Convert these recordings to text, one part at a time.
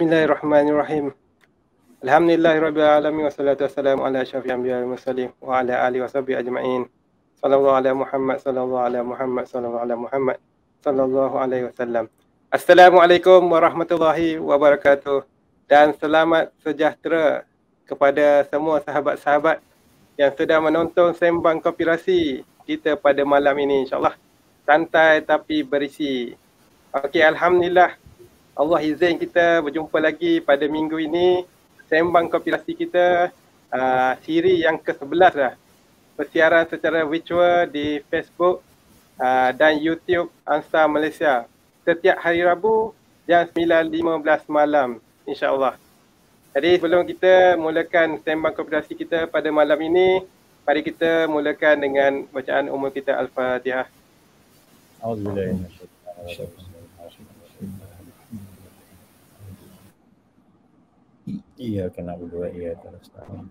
Bismillahirrahmanirrahim. Alhamdulillahirabbil alamin wassalatu wassalamu ala asyrafil anbiya'i wal mursalin wa ala alihi washabihi ajma'in. Sallallahu ala Muhammad sallallahu ala Muhammad sallallahu ala Muhammad sallallahu alaihi wasallam. Assalamualaikum warahmatullahi wabarakatuh dan selamat sejahtera kepada semua sahabat-sahabat yang sedang menonton sembang Kopirasi kita pada malam ini, insya-Allah. Santai tapi berisi. Okey, alhamdulillah. Allah izin kita berjumpa lagi pada minggu ini. Sembang Kopirasi kita siri yang ke-11 dah. Persiaran secara virtual di Facebook dan YouTube Ansar Malaysia. Setiap hari Rabu jam 9.15 malam, insya-Allah. Jadi sebelum kita mulakan sembang Kopirasi kita pada malam ini, mari kita mulakan dengan bacaan umum kita Al-Fatihah. Auzubillahi minasyaitonir rajim. Iyyaka na'budu wa iyyaka nasta'in.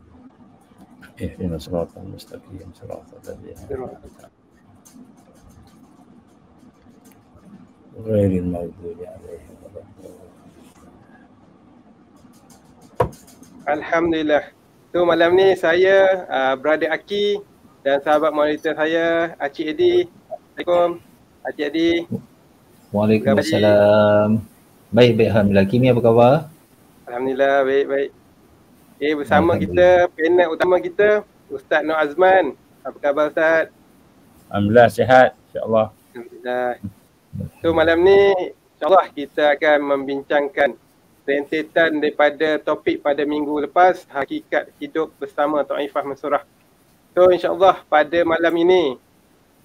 Ihdinas siratal mustaqim, siratal ladzina an'amta 'alaihim ghairil maghdubi 'alaihim waladdallin. Alhamdulillah. So malam ni saya, Brother Aki dan sahabat monitor saya, Acik Edi. Assalamualaikum, Acik Edi. Waalaikumsalam. Baik, alhamdulillah. Kimi apa khabar? Alhamdulillah, baik. Bersama kita, panel utama kita, Ustaz Nur Azman. Apa khabar Ustaz? Alhamdulillah sihat, insya-Allah. Alhamdulillah. So malam ni, insya-Allah kita akan membincangkan rentetan daripada topik pada minggu lepas, hakikat hidup bersama Taifah Mansurah. So insya-Allah pada malam ini,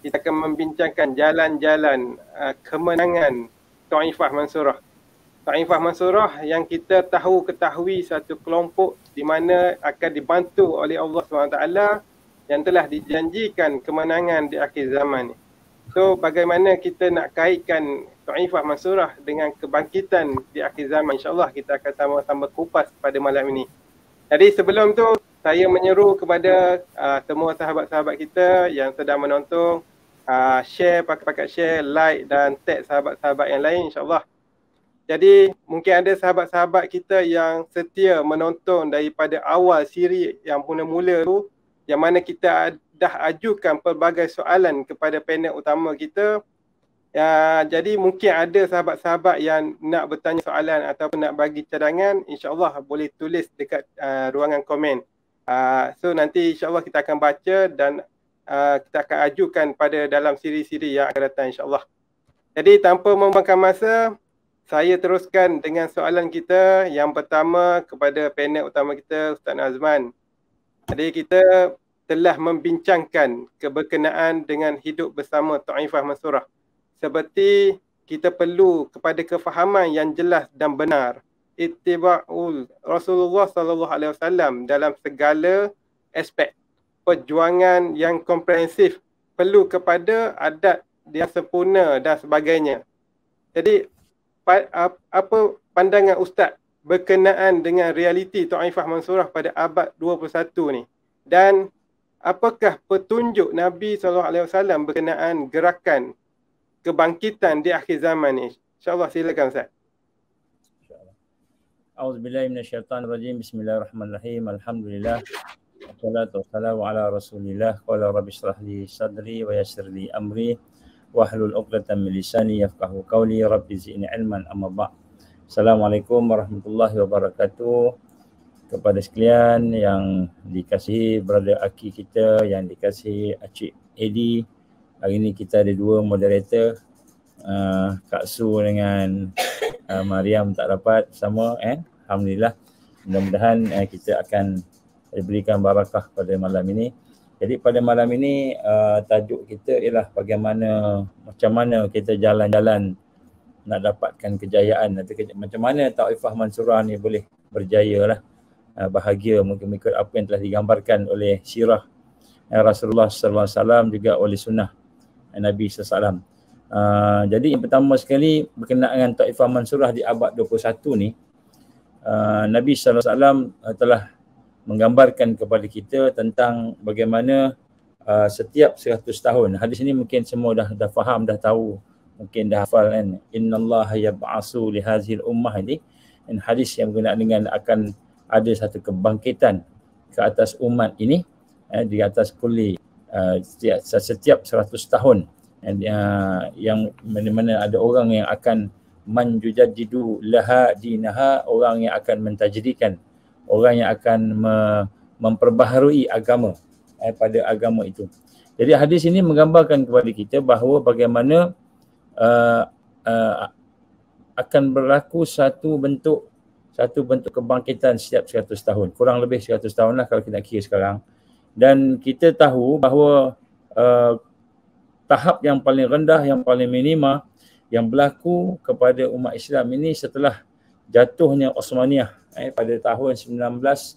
kita akan membincangkan jalan-jalan kemenangan Taifah Mansurah. Taifah Mansurah yang kita ketahui satu kelompok di mana akan dibantu oleh Allah SWT yang telah dijanjikan kemenangan di akhir zaman. So bagaimana kita nak kaitkan Taifah Mansurah dengan kebangkitan di akhir zaman, insya-Allah kita akan sama-sama kupas pada malam ini. Jadi sebelum tu saya menyeru kepada semua sahabat-sahabat kita yang sedang menonton, share, pakat-pakat share, like dan tag sahabat-sahabat yang lain, insya-Allah. Jadi mungkin ada sahabat-sahabat kita yang setia menonton daripada awal siri yang mula-mula tu, yang mana kita dah ajukan pelbagai soalan kepada panel utama kita. Jadi mungkin ada sahabat-sahabat yang nak bertanya soalan ataupun nak bagi cadangan, insya-Allah boleh tulis dekat ruangan komen. So nanti insya-Allah kita akan baca dan kita akan ajukan pada dalam siri-siri yang akan datang, insya-Allah. Jadi tanpa membuangkan masa, saya teruskan dengan soalan kita yang pertama kepada panel utama kita, Ustaz Azman. Jadi kita telah membincangkan keberkenaan dengan hidup bersama Taifah Mansurah. Seperti kita perlu kepada kefahaman yang jelas dan benar. Ittiba'ul Rasulullah sallallahu alaihi wasallam dalam segala aspek. Perjuangan yang komprehensif, perlu kepada adat yang sempurna dan sebagainya. Jadi apa pandangan Ustaz berkenaan dengan realiti Taifah Mansurah pada abad 21 ni? Dan apakah petunjuk Nabi SAW berkenaan gerakan kebangkitan di akhir zaman ni. InsyaAllah, silakan Ustaz. A'udzubillahi minasyaitonirrajim. Bismillahirrahmanirrahim. Alhamdulillah. Wassalatu wassalamu ala Rasulillah. Qala rabbi shrah li sadri wa yassir li amri wahlul 'uqdatam min lisani yafqahu qawli. Rabbi zidni ilman, amma ba'd. Assalamualaikum warahmatullahi wabarakatuh. Kepada sekalian yang dikasihi brother Aki kita, yang dikasihi Acik Edi. Hari ini kita ada dua moderator, Kak Su dengan Mariam tak dapat bersama. Alhamdulillah. Mudah-mudahan kita akan diberikan barakah pada malam ini. Jadi pada malam ini tajuk kita ialah macam mana kita jalan-jalan nak dapatkan kejayaan, atau macam mana Taifah Mansurah ni boleh berjaya lah, bahagia mengikut apa yang telah digambarkan oleh sirah Rasulullah SAW, juga oleh sunnah Nabi SAW. Jadi yang pertama sekali berkenaan dengan Taifah Mansurah di abad 21 ni, Nabi SAW telah menggambarkan kepada kita tentang bagaimana setiap 100 tahun. Hadis ini mungkin semua dah faham, dah tahu, mungkin dah hafal kan. Innallaha yab'asu li hazil ummah ini. Dan hadis yang berkenaan dengan akan ada satu kebangkitan ke atas umat ini, di atas kulli setiap 100 tahun. Yang mana ada orang yang akan manjujadidu laha dinaha, orang yang akan mentajdikan, orang yang akan memperbaharui agama pada agama itu. Jadi hadis ini menggambarkan kepada kita bahawa bagaimana akan berlaku satu bentuk kebangkitan setiap 100 tahun. Kurang lebih 100 tahun lah kalau kita kira sekarang. Dan kita tahu bahawa tahap yang paling rendah, yang paling minima yang berlaku kepada umat Islam ini setelah jatuhnya Osmaniyah pada tahun 1922,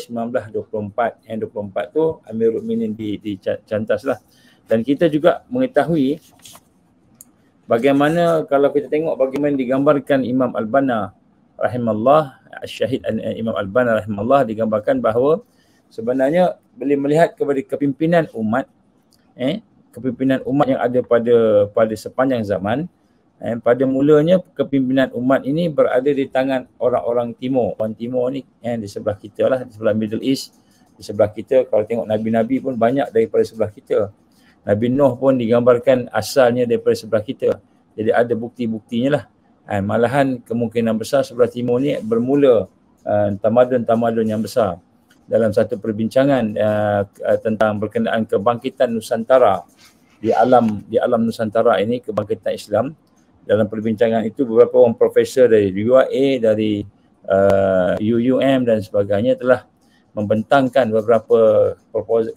1924. Yang 24 tu Amirul Mukminin dicantas lah. Dan kita juga mengetahui bagaimana, kalau kita tengok bagaimana digambarkan Imam Al-Banna rahimahullah, Syahid Imam Al-Banna rahimahullah, digambarkan bahawa sebenarnya boleh melihat kepada kepimpinan umat, kepimpinan umat yang ada pada sepanjang zaman. Pada mulanya kepimpinan umat ini berada di tangan orang-orang timur. Orang timur ni di sebelah kita lah, di sebelah Middle East, di sebelah kita. Kalau tengok Nabi-Nabi pun banyak daripada sebelah kita. Nabi Nuh pun digambarkan asalnya daripada sebelah kita. Jadi ada bukti-buktinya lah. Malahan kemungkinan besar sebelah timur ni bermula tamadun-tamadun yang besar. Dalam satu perbincangan tentang berkenaan kebangkitan Nusantara di alam Nusantara ini, kebangkitan Islam, dalam perbincangan itu beberapa orang profesor dari UIA, dari UUM dan sebagainya telah membentangkan beberapa proposal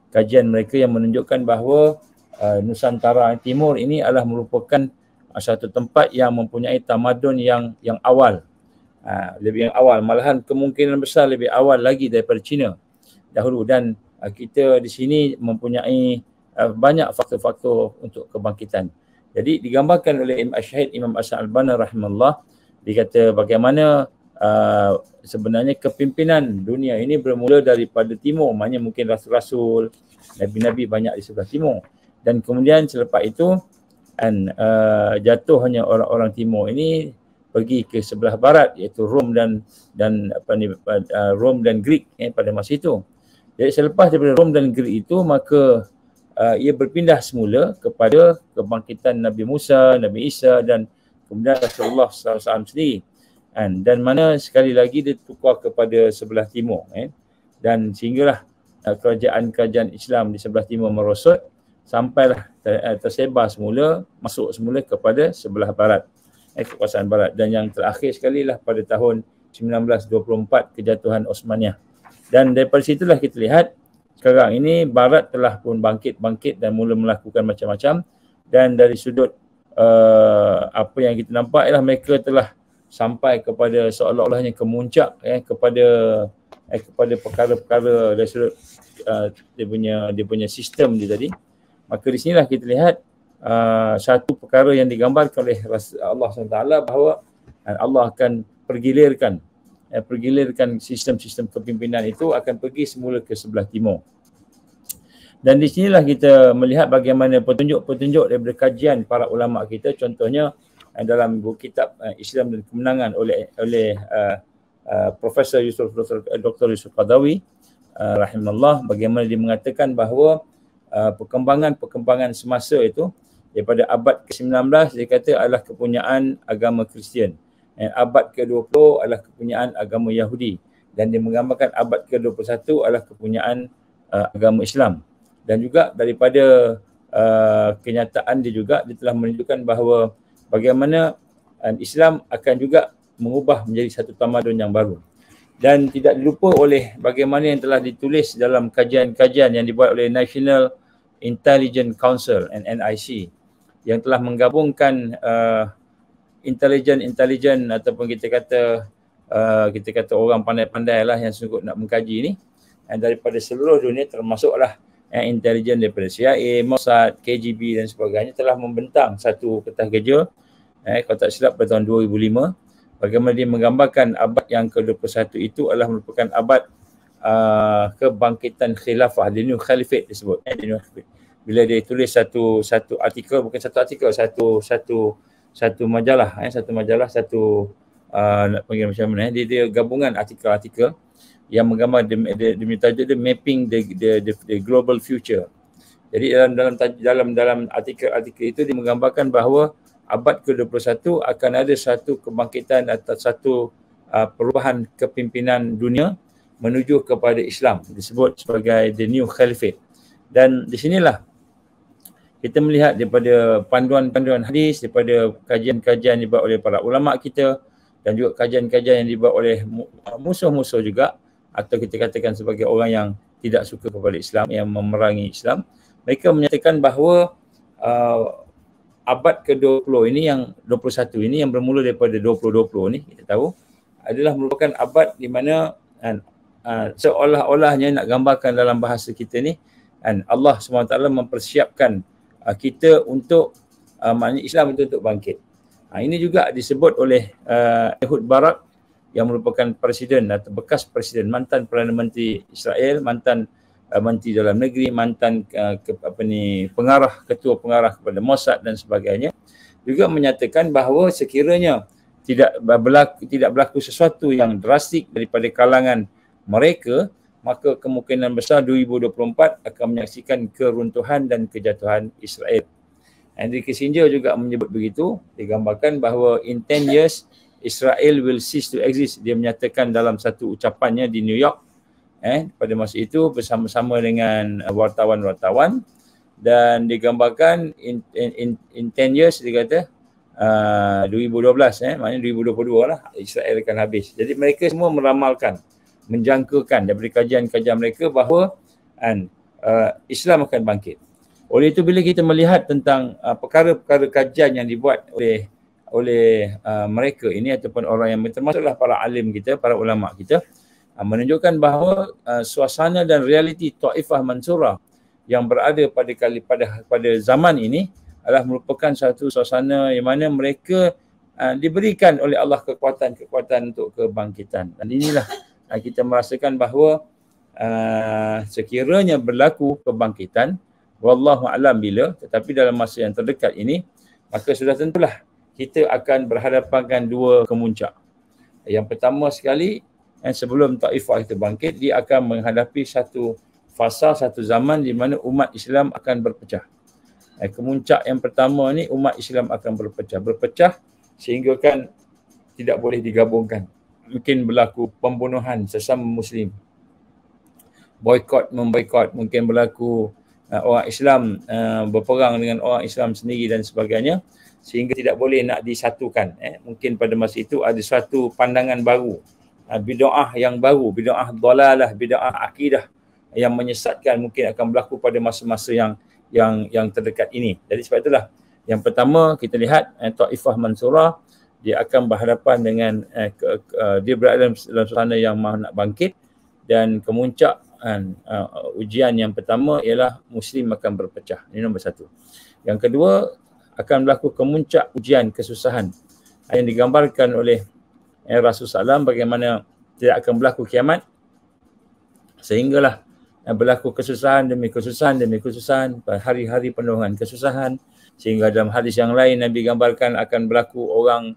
kajian mereka yang menunjukkan bahawa Nusantara Timur ini adalah merupakan satu tempat yang mempunyai tamadun yang awal. Lebih yang awal, malahan kemungkinan besar lebih awal lagi daripada China dahulu. Dan kita di sini mempunyai banyak faktor-faktor untuk kebangkitan. Jadi digambarkan oleh Syahid Imam Al-Banna rahimahullah, dikata bagaimana sebenarnya kepimpinan dunia ini bermula daripada timur. Maknanya mungkin rasul-rasul, nabi-nabi banyak di sebelah timur. Dan kemudian selepas itu jatuhnya orang-orang timur ini pergi ke sebelah barat, iaitu Rom dan Greek pada masa itu. Jadi selepas daripada Rom dan Greek itu, maka ia berpindah semula kepada kebangkitan Nabi Musa, Nabi Isa dan kemudian Rasulullah SAW sendiri. Dan mana sekali lagi dia tukar kepada sebelah timur. Dan sehinggalah kerajaan-kerajaan Islam di sebelah timur merosot, sampailah tersebar semula, masuk semula kepada sebelah barat, kekuasaan barat. Dan yang terakhir sekali lah pada tahun 1924, kejatuhan Osmaniyah. Dan daripada situlah kita lihat sekarang ini barat telah pun bangkit dan mula melakukan macam-macam. Dan dari sudut apa yang kita nampak ialah mereka telah sampai kepada seolah-olahnya kemuncak kepada perkara-perkara dari sudut dia punya sistem dia tadi. Maka di sinilah kita lihat satu perkara yang digambarkan oleh Allah SWT bahawa Allah akan pergilirkan sistem-sistem kepimpinan itu akan pergi semula ke sebelah timur. Dan di sinilah kita melihat bagaimana petunjuk-petunjuk daripada kajian para ulama kita, contohnya dalam buku kitab Islam dan Kemenangan oleh Profesor Dr. Yusuf Qaradawi rahimahullah, bagaimana dia mengatakan bahawa perkembangan semasa itu daripada abad ke-19 dia kata adalah kepunyaan agama Kristian, dan abad ke-20 adalah kepunyaan agama Yahudi, dan dia menggambarkan abad ke-21 adalah kepunyaan agama Islam. Dan juga daripada kenyataan dia juga, dia telah menunjukkan bahawa bagaimana Islam akan juga mengubah menjadi satu tamadun yang baru. Dan tidak dilupa oleh bagaimana yang telah ditulis dalam kajian-kajian yang dibuat oleh National Intelligence Council (NIC) yang telah menggabungkan intelijen ataupun kita kata orang pandai-pandai lah yang sungguh nak mengkaji ni, daripada seluruh dunia, termasuklah intelijen daripada CIA, Mossad, KGB dan sebagainya, telah membentang satu kertas kerja kalau tak silap pada tahun 2005, bagaimana dia menggambarkan abad yang ke-21 itu adalah merupakan abad kebangkitan khilafah, the new caliphate disebut. Bila dia tulis satu artikel, bukan satu artikel, satu majalah, nak panggil macam mana, dia gabungan artikel-artikel yang menggambar dia tajuk dia mapping the global future. Jadi dalam artikel-artikel itu dia menggambarkan bahawa abad ke-21 akan ada satu kebangkitan atau satu perubahan kepimpinan dunia menuju kepada Islam, disebut sebagai the new caliphate. Dan di sinilah kita melihat daripada panduan-panduan hadis, daripada kajian-kajian dibuat oleh para ulama kita, dan juga kajian-kajian yang dibuat oleh musuh-musuh juga, atau kita katakan sebagai orang yang tidak suka kepada Islam, yang memerangi Islam. Mereka menyatakan bahawa abad ke-20 ini, yang 21 ini, yang bermula daripada 2020 ni, kita tahu adalah merupakan abad di mana seolah-olahnya nak gambarkan dalam bahasa kita ni, Allah SWT mempersiapkan kita untuk maknanya Islam itu untuk bangkit. Ini juga disebut oleh Ehud Barak yang merupakan presiden atau bekas presiden, mantan Perdana Menteri Israel, mantan Menteri Dalam Negeri, mantan ketua pengarah kepada Mossad dan sebagainya, juga menyatakan bahawa sekiranya tidak berlaku sesuatu yang drastik daripada kalangan mereka, maka kemungkinan besar 2024 akan menyaksikan keruntuhan dan kejatuhan Israel. Henry Kissinger juga menyebut begitu, digambarkan bahawa in 10 years Israel will cease to exist. Dia menyatakan dalam satu ucapannya di New York pada masa itu bersama-sama dengan wartawan-wartawan, dan digambarkan in 10 years dia kata 2012 maknanya 2022 lah Israel akan habis. Jadi mereka semua meramalkan, menjangkakan daripada kajian-kajian mereka bahawa Islam akan bangkit. Oleh itu bila kita melihat tentang perkara-perkara kajian yang dibuat oleh mereka ini ataupun orang yang termasuklah para alim kita, para ulama kita, menunjukkan bahawa suasana dan realiti Taifah Mansurah yang berada pada zaman ini adalah merupakan satu suasana yang mana mereka diberikan oleh Allah kekuatan untuk kebangkitan. Dan inilah kita merasakan bahawa sekiranya berlaku kebangkitan, wallahu a'lam bila, tetapi dalam masa yang terdekat ini, maka sudah tentulah kita akan berhadapan dua kemuncak. Yang pertama sekali, sebelum Taifah itu bangkit, dia akan menghadapi satu fasa, satu zaman di mana umat Islam akan berpecah. Kemuncak yang pertama ni, umat Islam akan berpecah sehingga kan tidak boleh digabungkan. Mungkin berlaku pembunuhan sesama Muslim, memboikot, mungkin berlaku orang Islam berperang dengan orang Islam sendiri dan sebagainya, sehingga tidak boleh nak disatukan. Mungkin pada masa itu ada suatu pandangan baru, bid'ah yang baru, bid'ah dalalah, bid'ah akidah yang menyesatkan mungkin akan berlaku pada masa-masa yang terdekat ini. Jadi sebab itulah yang pertama kita lihat Taifah Mansurah, dia akan berhadapan dengan dia berada dalam suasana yang mahu nak bangkit, dan kemuncak ujian yang pertama ialah Muslim akan berpecah. Ini nombor satu. Yang kedua, akan berlaku kemuncak ujian kesusahan yang digambarkan oleh Rasulullah SAW, bagaimana tidak akan berlaku kiamat sehinggalah berlaku kesusahan demi kesusahan demi kesusahan, hari-hari penuh dengan kesusahan, sehingga dalam hadis yang lain Nabi gambarkan akan berlaku orang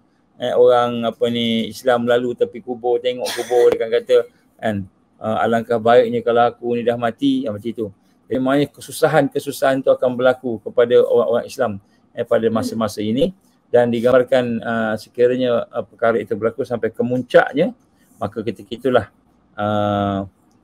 Islam lalu tepi kubur, tengok kubur, dia akan kata kan, alangkah baiknya kalau aku ni dah mati, macam itu. Jadi maknanya kesusahan itu akan berlaku kepada orang Islam pada masa-masa ini, dan digambarkan sekiranya perkara itu berlaku sampai kemuncaknya, maka ketika itulah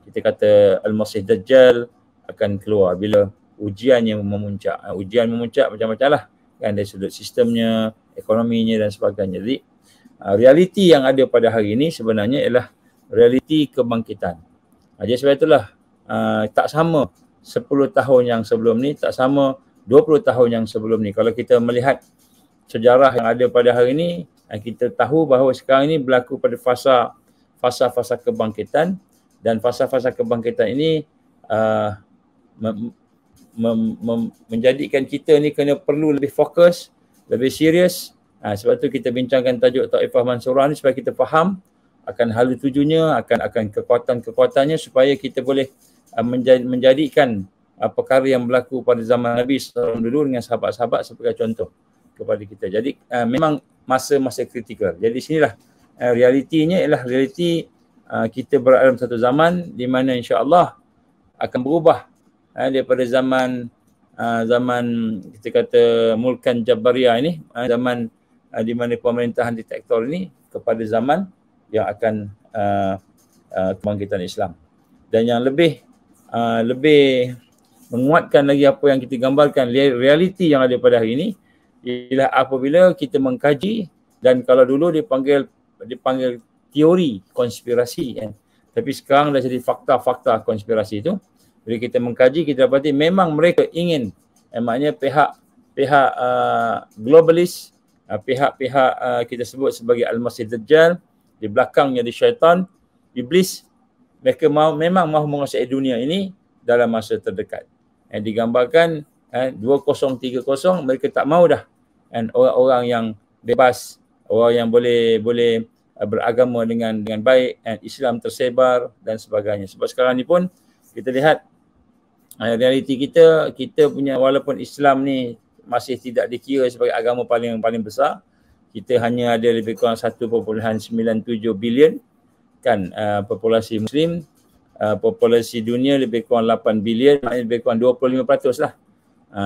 kita kata Al-Masih Dajjal akan keluar bila ujiannya memuncak. Ujian memuncak macam-macam lah kan, dari sudut sistemnya, ekonominya dan sebagainya. Jadi realiti yang ada pada hari ini sebenarnya ialah realiti kebangkitan. Jadi sebab itulah tak sama 10 tahun yang sebelum ni, tak sama 20 tahun yang sebelum ni. Kalau kita melihat sejarah yang ada pada hari ini, kita tahu bahawa sekarang ini berlaku pada fasa-fasa kebangkitan, dan fasa-fasa kebangkitan ini menjadikan kita ni kena perlu lebih fokus, lebih serius. Sebab tu kita bincangkan tajuk Taifah Mansurah ni supaya kita faham akan halu tujunya, akan kekuatan-kekuatannya, supaya kita boleh menjadikan perkara yang berlaku pada zaman Nabi SAW dulu dengan sahabat-sahabat sebagai contoh kepada kita. Jadi memang masa-masa kritikal. Jadi sinilah realitinya ialah realiti kita berada dalam satu zaman di mana insya-Allah akan berubah daripada zaman kita kata Mulkan Jabariyah ini, zaman di mana pemerintahan diktator ini, kepada zaman yang akan kebangkitan Islam. Dan yang lebih menguatkan lagi apa yang kita gambarkan, realiti yang ada pada hari ini ialah apabila kita mengkaji, dan kalau dulu dipanggil teori konspirasi kan, tapi sekarang dah jadi fakta-fakta konspirasi itu. Bila kita mengkaji, kita dapati memang mereka ingin, maknanya pihak globalis, pihak kita sebut sebagai Al-Masih Dajjal, di belakangnya di syaitan, iblis, mereka memang mahu menguasai dunia ini dalam masa terdekat. Digambarkan 2030 mereka tak mahu dah orang-orang yang bebas, orang yang boleh beragama dengan baik, Islam tersebar dan sebagainya. Sebab sekarang ni pun kita lihat realiti kita punya, walaupun Islam ni masih tidak dikira sebagai agama paling besar, kita hanya ada lebih kurang 1.97 bilion kan populasi Muslim, populasi dunia lebih kurang 8 bilion, maknanya lebih kurang 25% lah,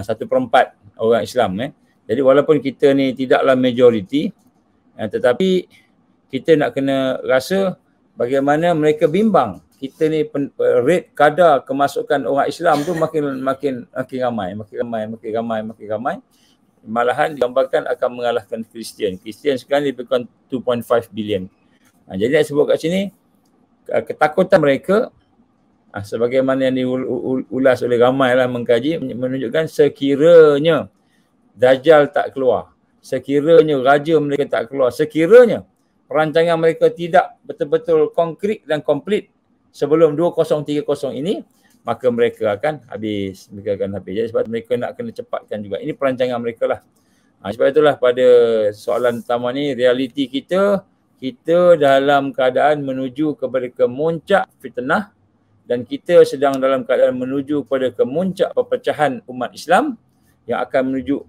1/4 orang Islam. Jadi walaupun kita ni tidaklah majoriti, tetapi kita nak kena rasa bagaimana mereka bimbang. Kita ni rate kadar kemasukan orang Islam tu makin ramai. Malahan digambarkan akan mengalahkan Kristian. Kristian sekarang lebih kurang 2.5 bilion. Jadi nak sebut kat sini, ketakutan mereka sebagaimana yang diulas oleh ramai lah mengkaji, menunjukkan sekiranya Dajjal tak keluar, sekiranya raja mereka tak keluar, sekiranya perancangan mereka tidak betul-betul konkret dan komplit sebelum 2030 ini, maka mereka akan habis. Jadi sebab mereka nak kena cepatkan juga. Ini perancangan mereka lah. Sebab itulah pada soalan pertama ni, realiti kita dalam keadaan menuju kepada kemuncak fitnah, dan kita sedang dalam keadaan menuju kepada kemuncak perpecahan umat Islam yang akan menuju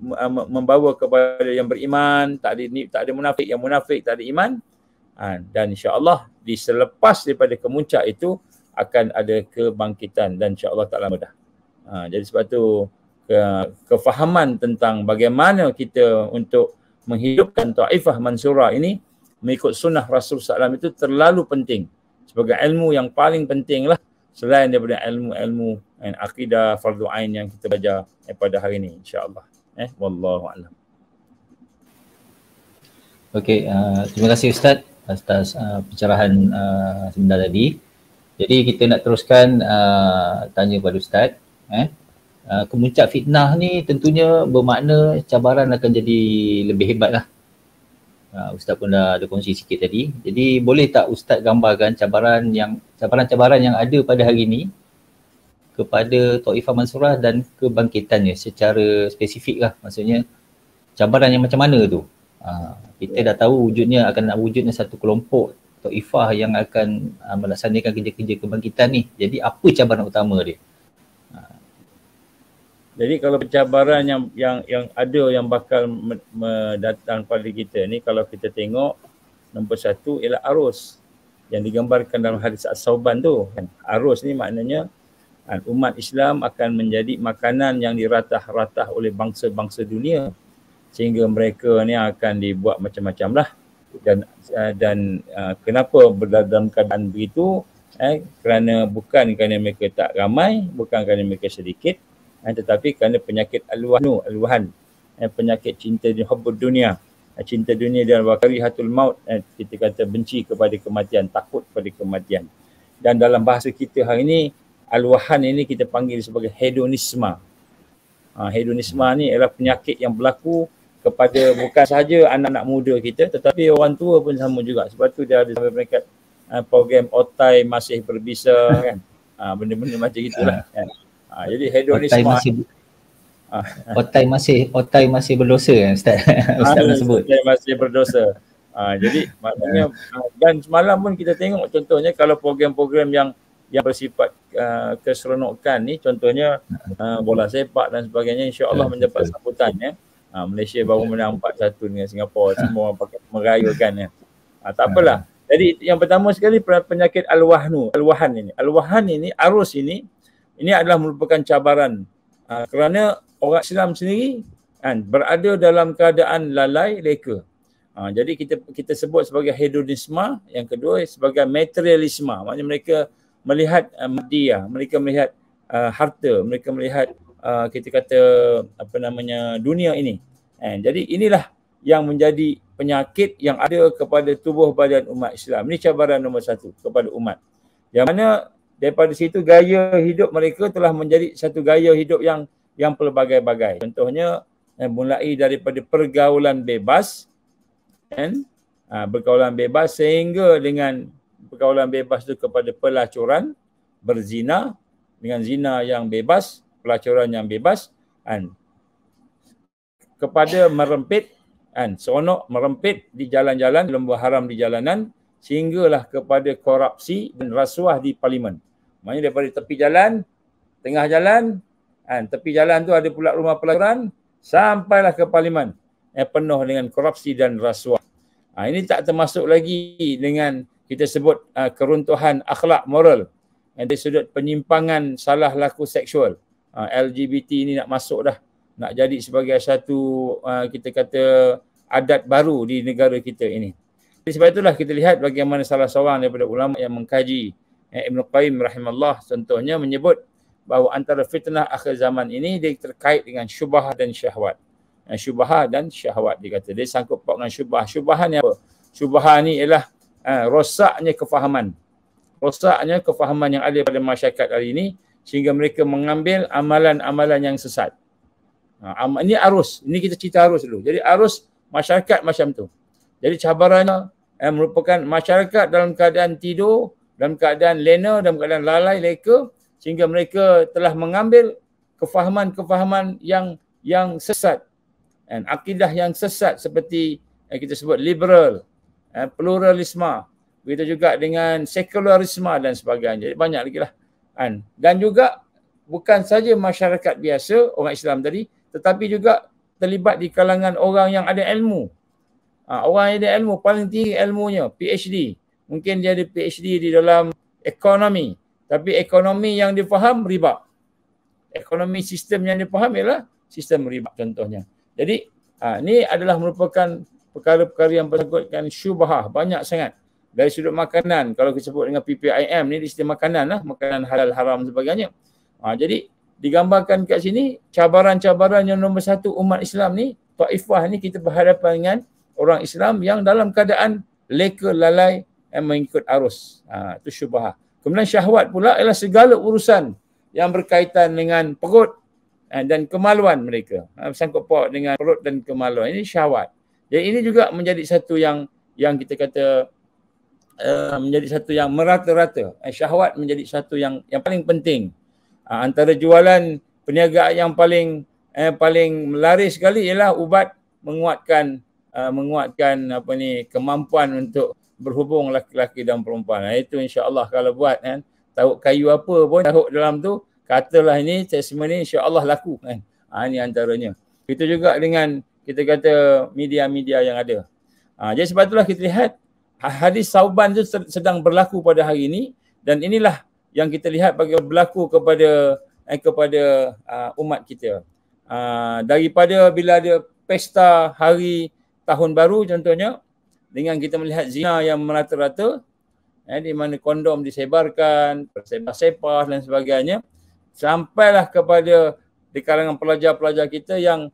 membawa kepada yang beriman, tak ada munafik, yang munafik tak ada iman. Dan insya-Allah selepas daripada kemuncak itu akan ada kebangkitan, dan insya-Allah tak lama dah. Jadi sebab tu kefahaman tentang bagaimana kita untuk menghidupkan Taifah Mansurah ini mengikut sunnah Rasul SAW itu terlalu penting, sebagai ilmu yang paling penting lah selain daripada ilmu akidah fardu ain yang kita belajar pada hari ini, insya-Allah. Wallahu a'lam. Okey, terima kasih Ustaz atas pencerahan sebentar tadi. Jadi kita nak teruskan tanya pada Ustaz. Kemuncak fitnah ni tentunya bermakna cabaran akan jadi lebih hebat lah. Ustaz pun dah ada kongsi sikit tadi. Jadi boleh tak Ustaz gambarkan cabaran-cabaran yang ada pada hari ini kepada Taifah Mansurah dan kebangkitannya secara spesifik lah. Maksudnya cabaran yang macam mana tu? Kita dah tahu wujudnya satu kelompok Taifah yang akan melaksanakan kerja-kerja kebangkitan ni. Jadi apa cabaran utama dia? Jadi kalau pencabaran yang ada yang bakal mendatang pada kita ni, kalau kita tengok nombor satu ialah arus yang digambarkan dalam hadis As-Sauban tu. Arus ni maknanya umat Islam akan menjadi makanan yang diratah-ratah oleh bangsa-bangsa dunia, sehingga mereka ni akan dibuat macam-macam lah. Dan kenapa dalam keadaan begitu? Kerana bukan kerana mereka tak ramai, bukan kerana mereka sedikit, tetapi kerana penyakit alwahan, penyakit cinta di hubbud dunia, cinta dunia dan wakarihatul maut, kita kata benci kepada kematian, takut pada kematian. Dan dalam bahasa kita hari ini, alwahan ini kita panggil sebagai hedonisme. Hedonisme ni ialah penyakit yang berlaku kepada bukan sahaja anak-anak muda kita, tetapi orang tua pun sama juga. Sebab tu dia ada sampai peringkat program otai masih berbisa kan. Benda-benda macam itulah kan. Jadi hedonisme otai masih berdosa kan Ustaz? Ustaz nak sebut. Otai masih berdosa. Jadi maknanya dan semalam pun kita tengok contohnya kalau program-program yang bersifat keseronokan ni, contohnya bola sepak dan sebagainya, insya-Allah mendapat sambutan ya. Malaysia baru menang 4-1 dengan Singapura, semua orang pakai merayakan ya. Tak apalah. Jadi yang pertama sekali penyakit alwahan ini, arus ini adalah merupakan cabaran kerana orang Islam sendiri berada dalam keadaan lalai leka. Jadi kita sebut sebagai hedonisme, yang kedua sebagai materialisme. Maknanya mereka melihat madiyah, mereka melihat harta, mereka melihat kita kata dunia ini. Jadi inilah yang menjadi penyakit yang ada kepada tubuh badan umat Islam. Ini cabaran nombor satu kepada umat. Yang mana daripada situ gaya hidup mereka telah menjadi satu gaya hidup yang pelbagai-bagai. Contohnya mulai daripada pergaulan bebas, pergaulan bebas sehingga dengan pergaulan bebas itu kepada pelacuran, berzina, dengan zina yang bebas, pelacuran yang bebas, kepada merempit, seronok merempit di jalan-jalan, lembah haram di jalanan, sehinggalah kepada korupsi dan rasuah di parlimen. Maksudnya daripada tepi jalan, tengah jalan, tepi jalan tu ada pula rumah pelacuran, sampailah ke parlimen penuh dengan korupsi dan rasuah. Ini tak termasuk lagi dengan kita sebut keruntuhan akhlak moral dari sudut penyimpangan salah laku seksual. LGBT ni nak masuk dah, nak jadi sebagai satu kita kata adat baru di negara kita ini. Jadi sebab itulah kita lihat bagaimana salah seorang daripada ulama yang mengkaji, Ibn Qayyim rahimahullah, contohnya menyebut bahawa antara fitnah akhir zaman ini dia terkait dengan syubhah dan syahwat. Syubhah dan syahwat dia kata. Dia sangkut paut dengan syubhah. Syubhah ni apa? Syubhah ni ialah rosaknya kefahaman. Rosaknya kefahaman yang ada pada masyarakat hari ini sehingga mereka mengambil amalan-amalan yang sesat. Ini arus. Ini kita cerita arus dulu. Jadi arus masyarakat macam tu. Jadi cabarannya merupakan masyarakat dalam keadaan tidur, dalam keadaan lena, dalam keadaan lalai leka, sehingga mereka telah mengambil kefahaman-kefahaman yang sesat. Akidah yang sesat seperti kita sebut liberal, pluralisme, begitu juga dengan sekularisme dan sebagainya. Jadi banyak lagi lah. Dan juga bukan saja masyarakat biasa, orang Islam tadi, tetapi juga terlibat di kalangan orang yang ada ilmu. Orang yang ada ilmu, paling tinggi ilmunya, PhD. Mungkin dia ada PhD di dalam ekonomi, tapi ekonomi yang dia faham riba. Ekonomi sistem yang dia faham ialah sistem riba contohnya. Jadi ini adalah merupakan perkara-perkara yang bersangkutkan syubhah, banyak sangat. Dari sudut makanan, kalau kita sebut dengan PPIM ni, list makanan lah, makanan halal haram sebagainya. Jadi digambarkan kat sini cabaran-cabaran yang nombor satu umat Islam ni, Taifah ni, kita berhadapan dengan orang Islam yang dalam keadaan leka lalai mengikut arus. Itu syubhah. Kemudian syahwat pula ialah segala urusan yang berkaitan dengan perut dan kemaluan mereka. Sangkut paut dengan perut dan kemaluan. Ini syahwat. Jadi ini juga menjadi satu yang kita kata menjadi satu yang merata-rata. Syahwat menjadi satu yang paling penting. Antara jualan perniagaan yang paling laris sekali ialah ubat menguatkan kemampuan untuk berhubung lelaki dan perempuan. Itu insya-Allah kalau buat tahu kayu apa pun tahu dalam tu katalah ini testimoni insya-Allah laku kan. Ini antaranya. Itu juga dengan kita kata media-media yang ada. Jadi sebab itulah kita lihat hadis Sauban itu sedang berlaku pada hari ini, dan inilah yang kita lihat bagi berlaku kepada umat kita. Daripada bila ada pesta hari tahun baru contohnya, dengan kita melihat zina yang merata-rata, di mana kondom disebarkan, sebar-sebar dan sebagainya, sampailah kepada di kalangan pelajar-pelajar kita yang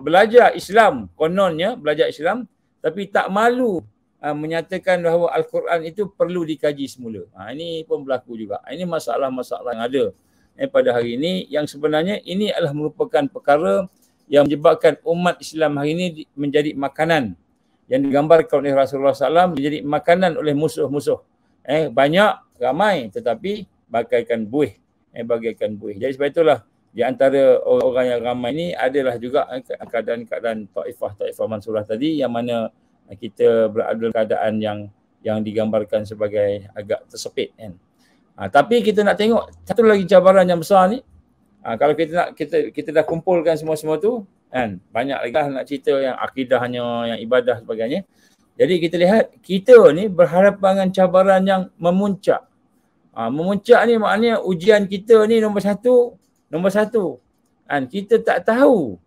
belajar Islam, kononnya belajar Islam, tapi tak malu menyatakan bahawa Al-Quran itu perlu dikaji semula. Ini pun berlaku juga. Ini masalah-masalah yang ada pada hari ini, yang sebenarnya ini adalah merupakan perkara yang menyebabkan umat Islam hari ini menjadi makanan yang digambarkan oleh Rasulullah SAW, menjadi makanan oleh musuh-musuh. Banyak, ramai, tetapi bagaikan buih. Bagaikan buih. Jadi sebab itulah di antara orang yang ramai ini adalah juga keadaan-keadaan Taifah Mansurah tadi, yang mana kita berada dalam keadaan yang digambarkan sebagai agak tersepit kan. Tapi kita nak tengok satu lagi cabaran yang besar ni. Kalau kita dah kumpulkan semua tu kan, banyak lagi lah nak cerita yang akidahnya, yang ibadah sebagainya. Jadi kita lihat kita ni berhadapan dengan cabaran yang memuncak. Memuncak ni maknanya ujian kita ni nombor satu kan, kita tak tahu,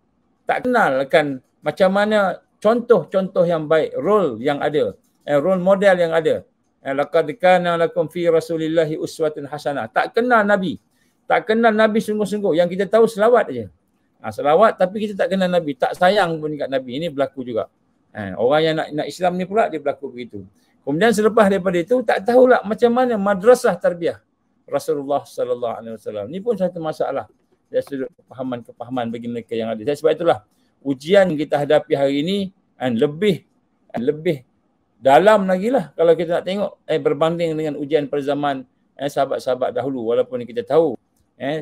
tak kenal kan macam mana contoh-contoh yang baik, role yang ada, role model yang ada. Laqad kana lakum fi Rasulillahi uswatun hasanah. Tak kenal Nabi sungguh-sungguh. Yang kita tahu selawat aja. Selawat tapi kita tak kenal Nabi, tak sayang pun dekat Nabi. Ini berlaku juga. Orang yang nak Islam ni pula dia berlaku begitu. Kemudian selepas daripada itu tak tahulah macam mana madrasah tarbiyah Rasulullah sallallahu alaihi wasallam. Ini pun satu masalah dari sudut kepahaman bagi mereka yang ada. Sebab itulah ujian yang kita hadapi hari ini lebih dalam lagi lah kalau kita nak tengok berbanding dengan ujian pada zaman sahabat-sahabat dahulu. Walaupun kita tahu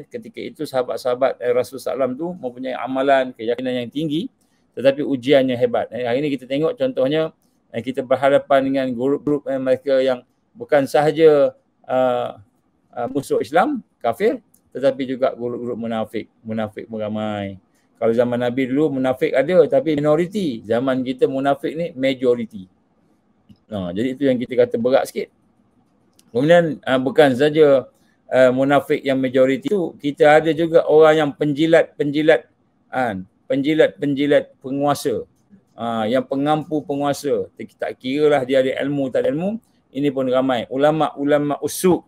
ketika itu sahabat-sahabat Rasulullah SAW tu mempunyai amalan, keyakinan yang tinggi, tetapi ujiannya hebat. Hari ini kita tengok contohnya kita berhadapan dengan grup-grup mereka yang bukan sahaja musuh Islam, kafir, tetapi juga grup-grup munafik pun ramai. Kalau zaman Nabi dulu munafik ada tapi minoriti. Zaman kita munafik ni majoriti. Jadi itu yang kita kata berat sikit. Kemudian bukan saja munafik yang majoriti itu, kita ada juga orang yang penjilat penguasa. Yang pengampu penguasa. Tak kira lah dia ada ilmu tak ada ilmu. Ini pun ramai. Ulama usuk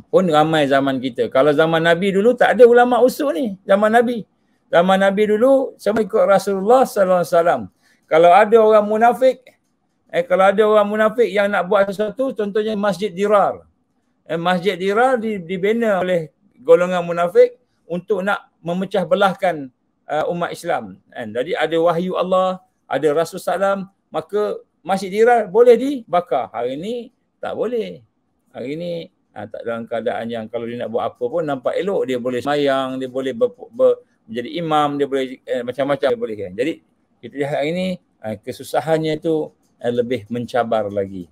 pun ramai zaman kita. Kalau zaman Nabi dulu tak ada ulama usuk ni. Zaman Nabi dulu semua ikut Rasulullah sallallahu alaihi wasallam. Kalau ada orang munafik yang nak buat sesuatu, contohnya Masjid Dirar. Masjid Dirar dibina oleh golongan munafik untuk nak memecah belahkan umat Islam. Jadi ada wahyu Allah, ada Rasul SAW, maka Masjid Dirar boleh dibakar. Hari ini tak boleh. Hari ini tak dalam keadaan yang kalau dia nak buat apa pun nampak elok. Dia boleh semayang, dia boleh menjadi imam, dia boleh macam-macam dia boleh. Jadi kita lihat hari ini kesusahannya itu lebih mencabar lagi.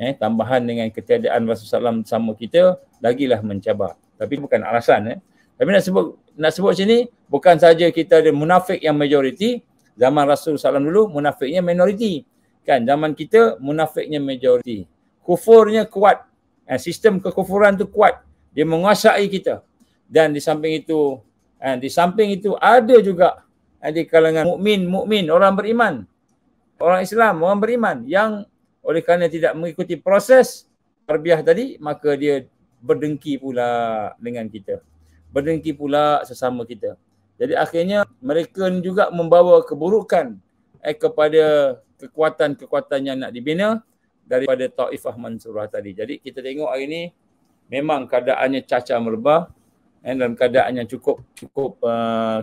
Tambahan dengan ketiadaan Rasulullah SAW sama kita, lagilah mencabar. Tapi bukan alasan. Tapi nak sebut sini, bukan saja kita ada munafik yang majoriti. Zaman Rasulullah SAW dulu munafiknya minoriti. Kan, zaman kita munafiknya majoriti. Kufurnya kuat. Sistem kekufuran tu kuat. Dia menguasai kita. Dan di samping itu ada juga di kalangan mukmin, orang beriman. Orang Islam, orang beriman yang oleh kerana tidak mengikuti proses tarbiyah tadi, maka dia berdengki pula dengan kita. Berdengki pula sesama kita. Jadi akhirnya mereka juga membawa keburukan kepada kekuatan-kekuatan yang nak dibina daripada Taifah Mansurah tadi. Jadi kita tengok hari ini memang keadaannya cacah merebah dalam keadaan yang cukup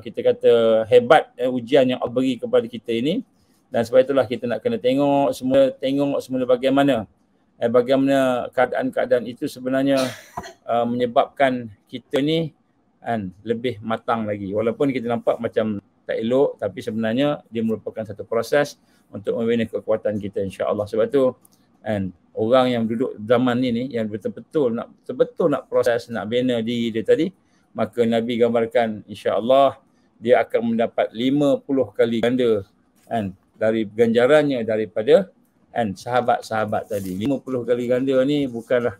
kita kata hebat ujian yang Allah beri kepada kita ini. Dan sebab itulah kita nak kena tengok semula bagaimana keadaan-keadaan itu sebenarnya menyebabkan kita ni lebih matang lagi. Walaupun kita nampak macam tak elok, tapi sebenarnya dia merupakan satu proses untuk membina kekuatan kita, insya-Allah. Sebab tu Kan orang yang duduk zaman ni yang betul-betul nak proses, nak bina diri dia tadi, maka Nabi gambarkan insya-Allah dia akan mendapat 50 kali ganda kan dari ganjarannya daripada kan sahabat-sahabat tadi. 50 kali ganda ni bukanlah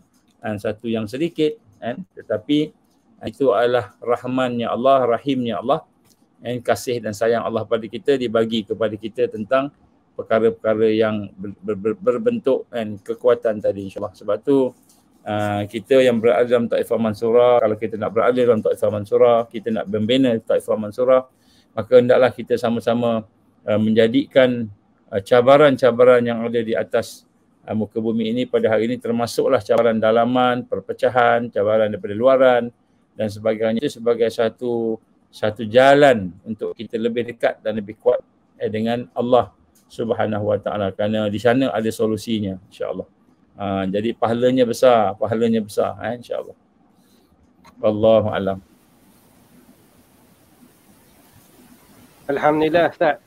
satu yang sedikit kan, tetapi itu adalah rahmannya Allah, rahimnya Allah, kasih dan sayang Allah pada kita dibagi kepada kita tentang perkara-perkara yang berbentuk dan kekuatan tadi insya-Allah. Sebab tu kita yang berada dalam Taifah Mansurah, kalau kita nak berada dalam Taifah Mansurah, kita nak membina Taifah Mansurah, maka hendaklah kita sama-sama menjadikan cabaran-cabaran yang ada di atas muka bumi ini pada hari ini, termasuklah cabaran dalaman, perpecahan, cabaran daripada luaran dan sebagainya, itu sebagai satu jalan untuk kita lebih dekat dan lebih kuat dengan Allah Subhanahu Wa Taala, kerana di sana ada solusinya insya-Allah. Jadi pahalanya besar insya-Allah. Wallahu alam. Alhamdulillah Ustaz.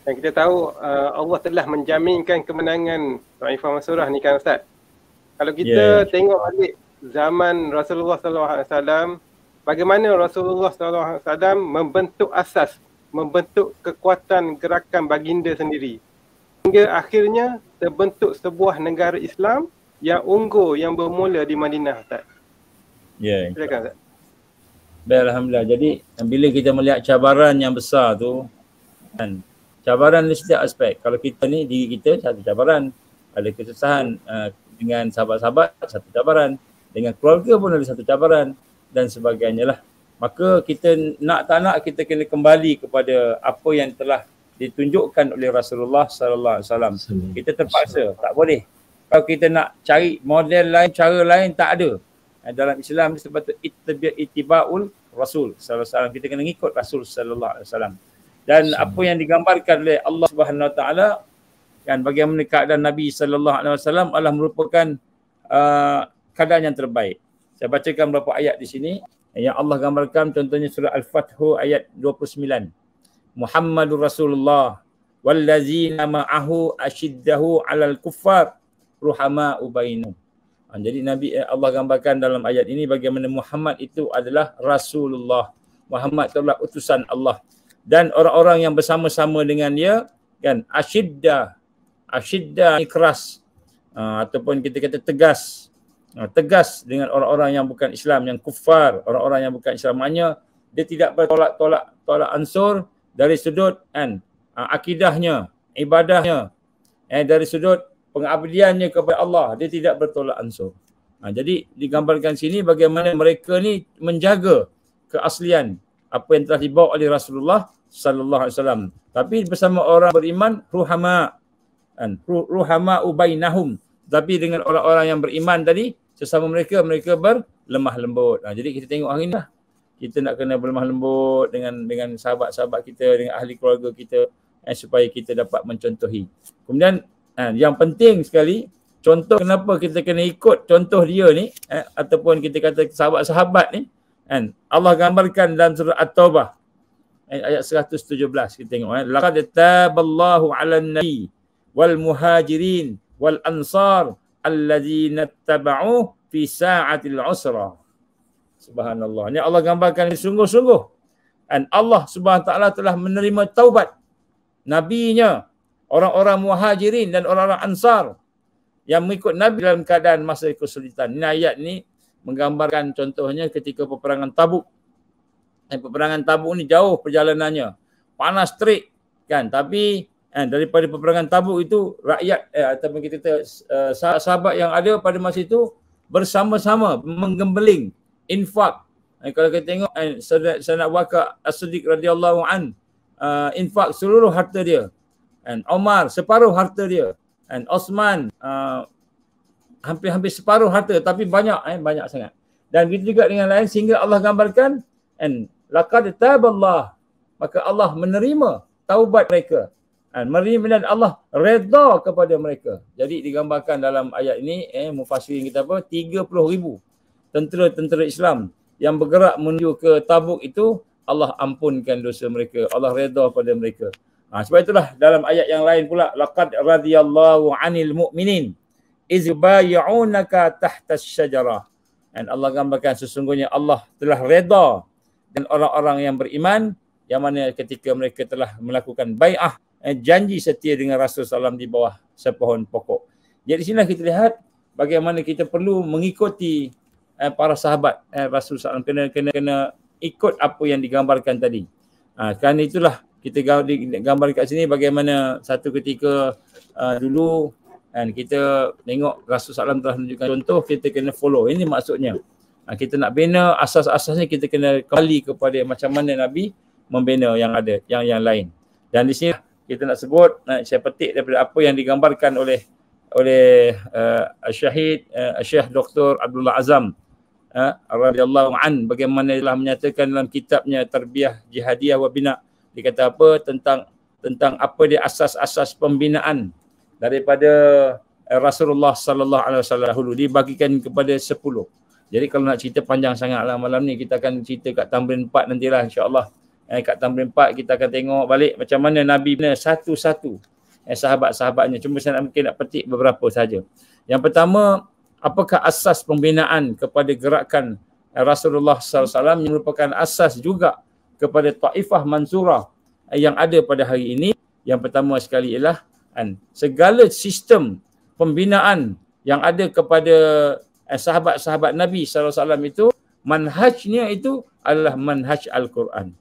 Dan kita tahu Allah telah menjaminkan kemenangan Taifah Mansurah ni kan Ustaz. Kalau kita tengok balik zaman Rasulullah sallallahu alaihi wasallam, bagaimana Rasulullah sallallahu alaihi wasallam membentuk asas, membentuk kekuatan gerakan baginda sendiri. Hingga akhirnya terbentuk sebuah negara Islam yang unggul, yang bermula di Madinah Ustaz. Ya. Silakan Ustaz. Baik, alhamdulillah. Jadi bila kita melihat cabaran yang besar tu kan, cabaran di setiap aspek. Kalau kita ni, diri kita satu cabaran, ada kesusahan dengan sahabat-sahabat satu cabaran, dengan keluarga pun ada satu cabaran dan sebagainya lah. Maka kita nak tak nak kita kena kembali kepada apa yang telah ditunjukkan oleh Rasulullah sallallahu alaihi wasallam. Kita terpaksa, tak boleh. Kalau kita nak cari model lain, cara lain, tak ada. Dalam Islam disebut ittibaul Rasul sallallahu alaihi wasallam. Kita kena ikut Rasul sallallahu alaihi wasallam. Dan apa yang digambarkan oleh Allah Subhanahu Wa Taala kan, bagaimana keadaan Nabi sallallahu alaihi wasallam adalah merupakan keadaan yang terbaik. Saya bacakan beberapa ayat di sini yang Allah gambarkan, contohnya surah Al-Fathu ayat 29. Muhammadur Rasulullah wallazina ma'ahu asyiddahu 'alal kuffar ruhama'u bainahum. Jadi Nabi Allah gambarkan dalam ayat ini bagaimana Muhammad itu adalah Rasulullah. Muhammad itu adalah utusan Allah. Dan orang-orang yang bersama-sama dengan dia kan, asyiddah ni keras, ataupun kita kata tegas. Tegas dengan orang-orang yang bukan Islam, yang kufar, orang-orang yang bukan Islam. Maknanya dia tidak bertolak ansur dari sudut kan akidahnya, ibadahnya, dari sudut pengabdiannya kepada Allah, dia tidak bertolak ansur. Jadi digambarkan sini bagaimana mereka ni menjaga keaslian apa yang telah dibawa oleh Rasulullah sallallahu alaihi wasallam. Tapi bersama orang beriman ruhama bainahum. Tapi dengan orang-orang yang beriman tadi, sesama mereka berlemah lembut. Jadi kita tengok hari ni lah. Kita nak kena berlemah lembut dengan sahabat-sahabat kita, dengan ahli keluarga kita, supaya kita dapat mencontohi. Kemudian yang penting sekali, contoh kenapa kita kena ikut contoh dia ni, ataupun kita kata sahabat-sahabat ni, Allah gambarkan dalam surah At-Taubah ayat 117, kita tengok laqad taballahu 'alan nabi wal muhajirin wal ansar alladzina ittaba'uhu fi sa'atil usra. Subhanallah. Ini Allah gambarkan sungguh-sungguh. Dan Allah Subhanahu taala telah menerima taubat nabinya, orang-orang muhajirin dan orang-orang ansar yang mengikut Nabi dalam keadaan masa kesulitan. Ini ayat ni menggambarkan contohnya ketika peperangan Tabuk. Peperangan Tabuk ni jauh perjalanannya, panas terik kan, tapi daripada peperangan Tabuk itu rakyat ataupun kita kata sahabat yang ada pada masa itu bersama-sama menggembeling infak. Kalau kita tengok Sayyidina Abu Bakar As-Siddiq radhiyallahu an infak seluruh harta dia, Umar separuh harta dia, Osman hampir separuh harta, tapi banyak sangat. Dan begitu juga dengan lain, sehingga Allah gambarkan laqad taballah, maka Allah menerima taubat mereka, menerima dan Allah redha kepada mereka. Jadi digambarkan dalam ayat ini mufassirin kita 30,000 tentera-tentera Islam yang bergerak menuju ke Tabuk itu, Allah ampunkan dosa mereka, Allah redha pada mereka. Sebab itulah dalam ayat yang lain pula, laqad radiyallahu 'anil mu'minin iz yubayyi'unaka tahta asy-syajarah. Dan Allah gambarkan sesungguhnya Allah telah redha dan orang-orang yang beriman yang mana ketika mereka telah melakukan bai'ah, janji setia dengan Rasulullah SAW di bawah sepohon pokok. Jadi di sini kita lihat bagaimana kita perlu mengikuti para sahabat Rasulullah SAW, kena ikut apa yang digambarkan tadi. Kerana itulah kita gambar kat sini bagaimana satu ketika dulu kita tengok Rasulullah SAW telah menunjukkan contoh, kita kena follow. Ini maksudnya. Kita nak bina asas-asasnya, kita kena kembali kepada macam mana Nabi membina yang ada, yang lain. Dan di sini kita nak sebut, saya petik daripada apa yang digambarkan oleh Syahid Syekh Dr. Abdullah Azam radhiyallahu an, bagaimana telah menyatakan dalam kitabnya Tarbiyah Jihadiyah wa Bina. Dia kata apa tentang apa dia asas-asas pembinaan daripada Rasulullah sallallahu alaihi wasallam dahulu, dibagikan kepada 10. Jadi kalau nak cerita panjang sangatlah malam ni, kita akan cerita kat Tamrin 4 nantilah insya-Allah. Kat Tamrin 4 kita akan tengok balik macam mana Nabi bina satu-satu sahabat-sahabatnya. Cuma saya mungkin nak petik beberapa saja. Yang pertama, apakah asas pembinaan kepada gerakan Rasulullah SAW yang merupakan asas juga kepada Taifah Mansurah yang ada pada hari ini? Yang pertama sekali ialah segala sistem pembinaan yang ada kepada sahabat-sahabat Nabi SAW itu, manhajnya itu adalah manhaj Al-Quran.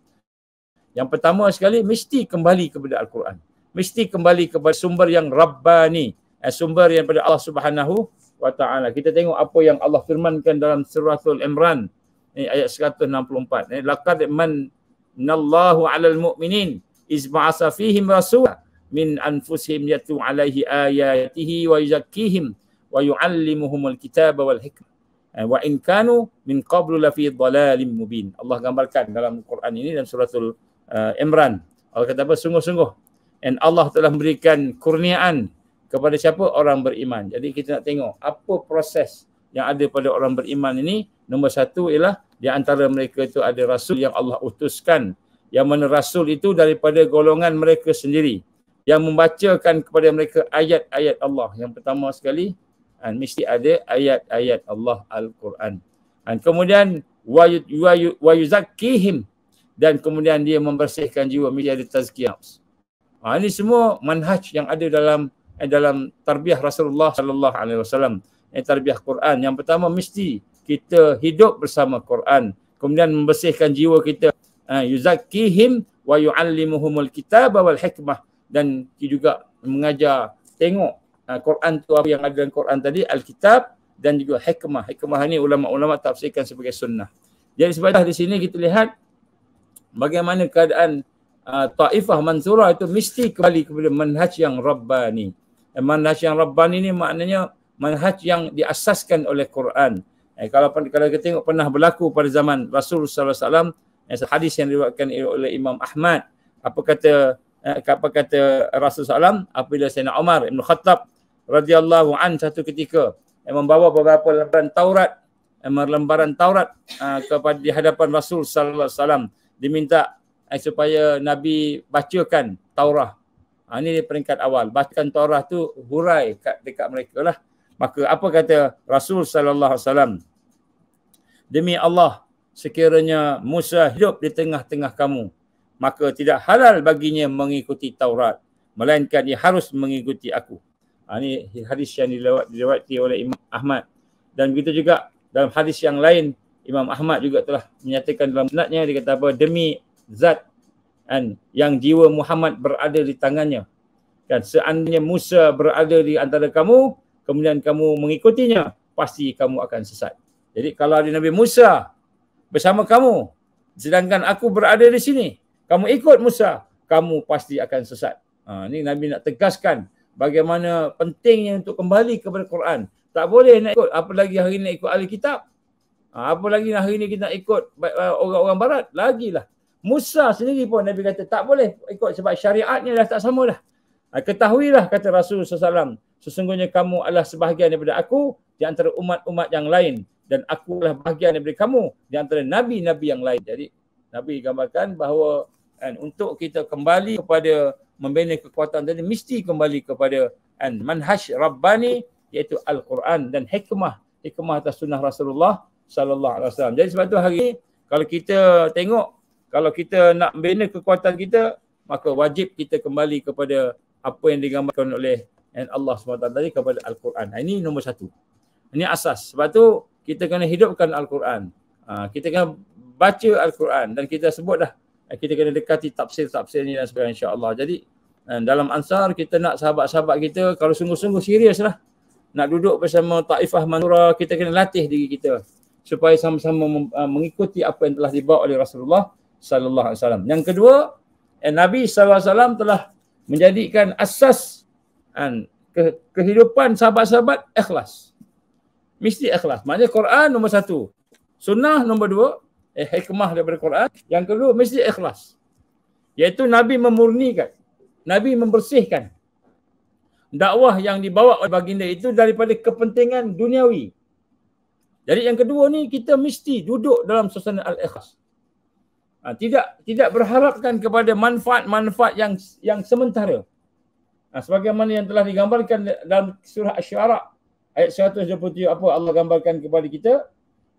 Yang pertama sekali, mesti kembali kepada Al-Quran. Mesti kembali kepada sumber yang Rabbani, sumber yang daripada Allah Subhanahu wa Ta'ala. Kita tengok apa yang Allah firmankan dalam Suratul Imran, ayat 164. Laqad manallahu 'alal mu'minin iz ba'atsa fihim rasulan min anfusihim yatlu 'alaihi ayatihi wa yuzakkihim wa yu'allimuhumul kitaba wal hikmah wa in kanu min qablu lafi dhalalim mubin. Allah gambarkan dalam Quran ini dalam Suratul Imran. Allah kata apa? Sungguh-sungguh Allah telah memberikan kurniaan kepada siapa? Orang beriman. Jadi kita nak tengok apa proses yang ada pada orang beriman ini. Nombor satu ialah di antara mereka itu ada Rasul yang Allah utuskan, yang mana Rasul itu daripada golongan mereka sendiri, yang membacakan kepada mereka ayat-ayat Allah. Yang pertama sekali, mesti ada ayat-ayat Allah Al-Quran. Kemudian wa yuzakkihim, dan kemudian dia membersihkan jiwa, mesti ada tazkiyah. Ini semua manhaj yang ada dalam tarbiyah Rasulullah sallallahu alaihi wasallam. Tarbiyah Quran. Yang pertama, mesti kita hidup bersama Quran, kemudian membersihkan jiwa kita. Yuzakkihim wa yu'allimuhumul kitaba wal hikmah, dan juga mengajar, tengok Quran tu apa yang ada dalam Quran tadi, Alkitab, dan juga hikmah. Hikmah ni ulama-ulama tafsirkan sebagai sunnah. Jadi sebablah di sini kita lihat bagaimana keadaan Taifah Mansurah itu mesti kembali kepada manhaj yang Rabbani. Manhaj yang Rabbani ni maknanya manhaj yang diasaskan oleh Quran. Kalau kita tengok pernah berlaku pada zaman Rasul sallallahu alaihi wasallam, hadis yang diriwayatkan oleh Imam Ahmad, apa kata Rasul SAW apabila Sayyidina Umar Ibn Khattab radhiyallahu an satu ketika membawa beberapa lembaran Taurat kepada di hadapan Rasul sallallahu alaihi wasallam, diminta supaya Nabi bacakan Taurah. Ini peringkat awal, bacakan Taurah tu hurai dekat mereka lah. Maka apa kata Rasul sallallahu alaihi wasallam? Demi Allah, sekiranya Musa hidup di tengah-tengah kamu, maka tidak halal baginya mengikuti Taurat, melainkan dia harus mengikuti aku. Ini hadis yang diriwayatkan oleh Imam Ahmad. Dan begitu juga dalam hadis yang lain, Imam Ahmad juga telah menyatakan dalam musnadnya, dia kata apa? Demi zat yang jiwa Muhammad berada di tangannya, dan seandainya Musa berada di antara kamu, kemudian kamu mengikutinya, pasti kamu akan sesat. Jadi kalau ada Nabi Musa bersama kamu, sedangkan aku berada di sini, kamu ikut Musa, kamu pasti akan sesat. Ini Nabi nak tegaskan bagaimana pentingnya untuk kembali kepada Quran. Tak boleh nak ikut, apalagi hari ini ikut ahli kitab. Apalagi hari ini kita nak ikut orang-orang barat, lagilah. Musa sendiri pun Nabi kata tak boleh ikut sebab syariatnya dah tak sama dah. Ketahuilah, kata Rasul SAW, sesungguhnya kamu adalah sebahagian daripada aku di antara umat-umat yang lain, dan aku adalah bahagian daripada kamu di antara nabi-nabi yang lain. Jadi Nabi gambarkan bahawa untuk kita kembali kepada membina kekuatan tadi mesti kembali kepada manhaj Rabbani, iaitu Al-Quran dan hikmah atas sunnah Rasulullah sallallahu alaihi wasallam. Jadi sebab tu hari ini kalau kita tengok, kalau kita nak bina kekuatan kita, maka wajib kita kembali kepada apa yang digambarkan oleh Allah SWT tadi, kepada Al-Quran. Ini nombor satu. Ini asas. Sebab tu kita kena hidupkan Al-Quran. Kita kena baca Al-Quran dan kita sebut dah, kita kena dekati tafsir-tafsir ni dan sebagainya, insya-Allah. Jadi dalam Ansar kita nak sahabat-sahabat kita kalau sungguh-sungguh serius lah nak duduk bersama Taifah Mansurah, kita kena latih diri kita supaya sama-sama mengikuti apa yang telah dibawa oleh Rasulullah sallallahu alaihi wasallam. Yang kedua, Nabi sallallahu alaihi wasallam telah menjadikan asas kehidupan sahabat-sahabat ikhlas. Mesti ikhlas. Maknanya Quran nombor satu, sunnah nombor dua, hikmah daripada Quran. Yang kedua mesti ikhlas. Iaitu Nabi memurnikan, Nabi membersihkan dakwah yang dibawa oleh baginda itu daripada kepentingan duniawi. Jadi yang kedua ni, kita mesti duduk dalam suasana al-ikhlas. Tidak berharapkan kepada manfaat-manfaat yang sementara. Sebagaimana yang telah digambarkan dalam surah Asy-Syu'ara ayat 127, apa Allah gambarkan kepada kita?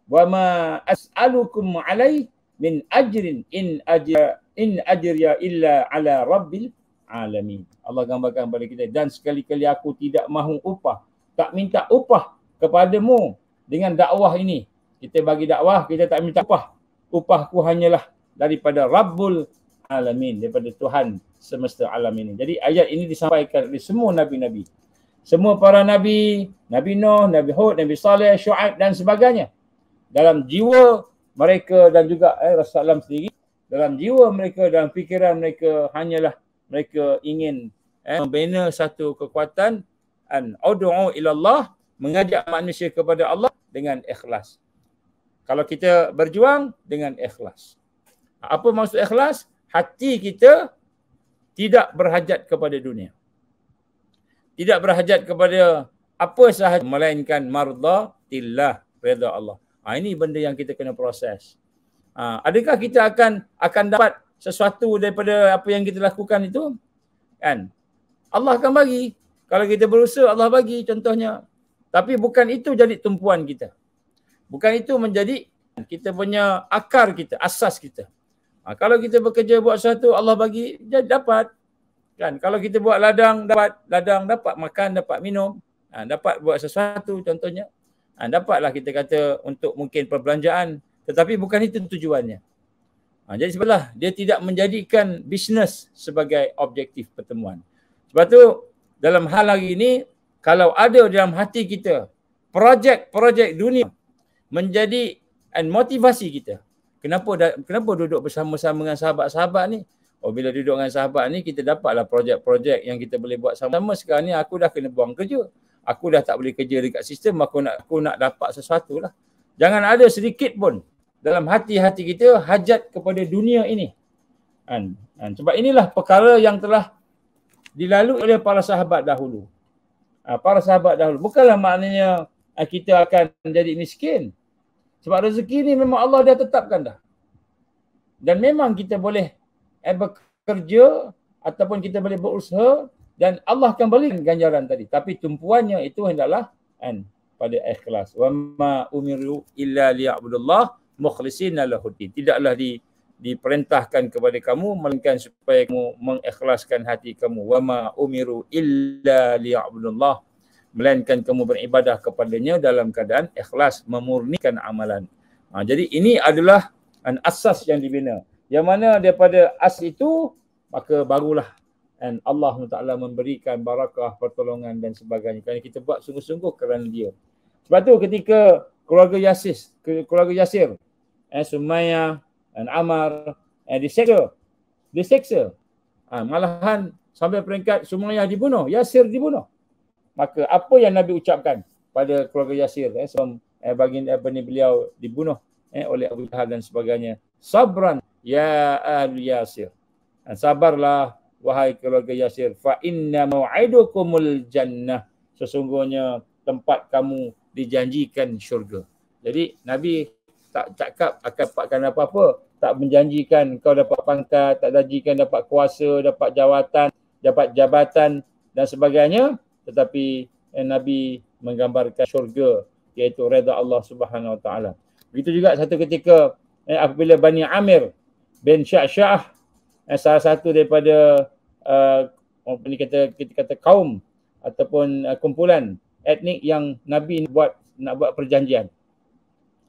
Wa ma as'alukum 'alaihi min ajrin in ajriya illa 'ala rabbil alamin. Allah gambarkan kepada kita, dan sekali-kali aku tidak mahu upah, tak minta upah kepadamu dengan dakwah ini. Kita bagi dakwah, kita tak minta upah. Upahku hanyalah daripada Rabbul Alamin, daripada Tuhan semesta alam ini. Jadi ayat ini disampaikan oleh semua nabi-nabi. Semua para nabi, Nabi Nuh, Nabi Hud, Nabi Saleh, Syuaib dan sebagainya. Dalam jiwa mereka dan juga Rasulullah sendiri, dalam jiwa mereka, dalam fikiran mereka, hanyalah mereka ingin membina satu kekuatan, ud'u ilallah, mengajak manusia kepada Allah dengan ikhlas. Kalau kita berjuang dengan ikhlas. Apa maksud ikhlas? Hati kita tidak berhajat kepada dunia. Tidak berhajat kepada apa sahaja, melainkan mardatillah, redha Allah. Ini benda yang kita kena proses. Adakah kita akan dapat sesuatu daripada apa yang kita lakukan itu? Kan? Allah akan bagi. Kalau kita berusaha, Allah bagi contohnya. Tapi bukan itu jadi tumpuan kita. Bukan itu menjadi kita punya akar kita, asas kita. Kalau kita bekerja buat sesuatu, Allah bagi, jadi dapat. Kan? Kalau kita buat ladang, dapat makan, dapat minum, dapat buat sesuatu contohnya. Dapatlah kita kata untuk mungkin perbelanjaan, tetapi bukan itu tujuannya. Jadi sebablah dia tidak menjadikan bisnes sebagai objektif pertemuan. Sebab tu dalam hal hari ini, kalau ada dalam hati kita projek-projek dunia menjadi motivasi kita. Kenapa duduk bersama-sama dengan sahabat-sahabat ni? Bila duduk dengan sahabat ni, kita dapatlah projek-projek yang kita boleh buat sama-sama. Sekarang ni aku dah kena buang kerja. Aku dah tak boleh kerja dekat sistem, aku nak dapat sesuatu lah. Jangan ada sedikit pun dalam hati-hati kita hajat kepada dunia ini. Sebab inilah perkara yang telah dilalui oleh para sahabat dahulu. Para sahabat dahulu. Bukanlah maknanya kita akan jadi miskin. Sebab rezeki ni memang Allah dah tetapkan dah. Dan memang kita boleh bekerja ataupun kita boleh berusaha dan Allah akan beri ganjaran tadi. Tapi tumpuannya itu hendaklah pada ikhlas. Wa ma umiru illa liya'budullah mukhlishina lahuddin. Tidaklah diperintahkan kepada kamu melainkan supaya kamu mengikhlaskan hati kamu. Wa ma umiru illa liya'budullah, melainkan kamu beribadah kepadanya dalam keadaan ikhlas, memurnikan amalan. Jadi ini adalah asas yang dibina. Yang mana daripada asas itu, maka barulah Allah Taala memberikan barakah, pertolongan dan sebagainya. Kerana kita buat sungguh-sungguh kerana dia. Sebab tu ketika keluarga Yasir, Sumayyah dan Ammar diseksa. Malahan sampai peringkat Sumayyah dibunuh, Yasir dibunuh. Maka apa yang Nabi ucapkan pada keluarga Yasir sebelum baginda beliau dibunuh oleh Abu Jahal dan sebagainya. Sabran ya ahli Yasir. Sabarlah wahai keluarga Yasir, fa inna mau'idukumul jannah. Sesungguhnya tempat kamu dijanjikan syurga. Jadi Nabi tak cakap akan dapatkan apa-apa, tak menjanjikan kau dapat pangkat, tak janjikan dapat kuasa, dapat jawatan, dapat jabatan dan sebagainya, tetapi Nabi menggambarkan syurga, iaitu redha Allah Subhanahu Wa Taala. Begitu juga satu ketika apabila Bani Amir bin Sya'sya'ah, salah satu daripada kita kata kaum ataupun kumpulan etnik yang Nabi nak buat perjanjian,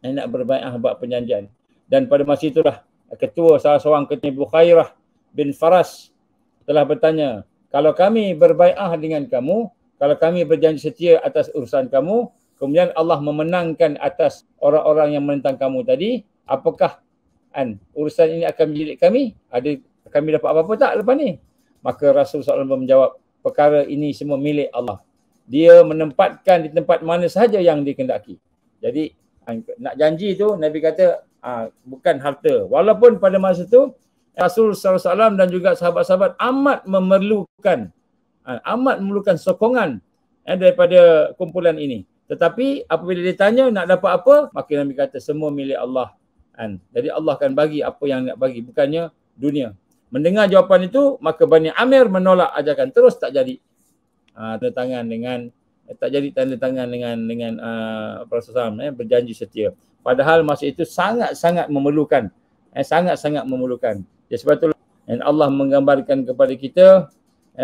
nak berbai'ah buat perjanjian. Dan pada masa itulah ketua salah seorang ketua Bukhairah bin Faras telah bertanya, kalau kami berbai'ah dengan kamu, kalau kami berjanji setia atas urusan kamu, kemudian Allah memenangkan atas orang-orang yang menentang kamu tadi, apakah urusan ini akan menjadi kami? Ada kami dapat apa-apa tak lepas ni? Maka Rasulullah SAW menjawab, perkara ini semua milik Allah. Dia menempatkan di tempat mana sahaja yang dikehendaki. Jadi nak janji tu Nabi kata bukan harta. Walaupun pada masa tu Rasul SAW dan juga sahabat-sahabat amat memerlukan sokongan daripada kumpulan ini. Tetapi apabila ditanya nak dapat apa, maka Nabi kata semua milik Allah. Jadi Allah akan bagi apa yang nak bagi, bukannya dunia. Mendengar jawapan itu, maka Bani Amir menolak ajakan, terus tak jadi tanda tangan dengan Rasulullah SAW berjanji setia. Padahal masa itu sangat-sangat memerlukan. Sangat-sangat memerlukan. Ya, sebab itulah Allah menggambarkan kepada kita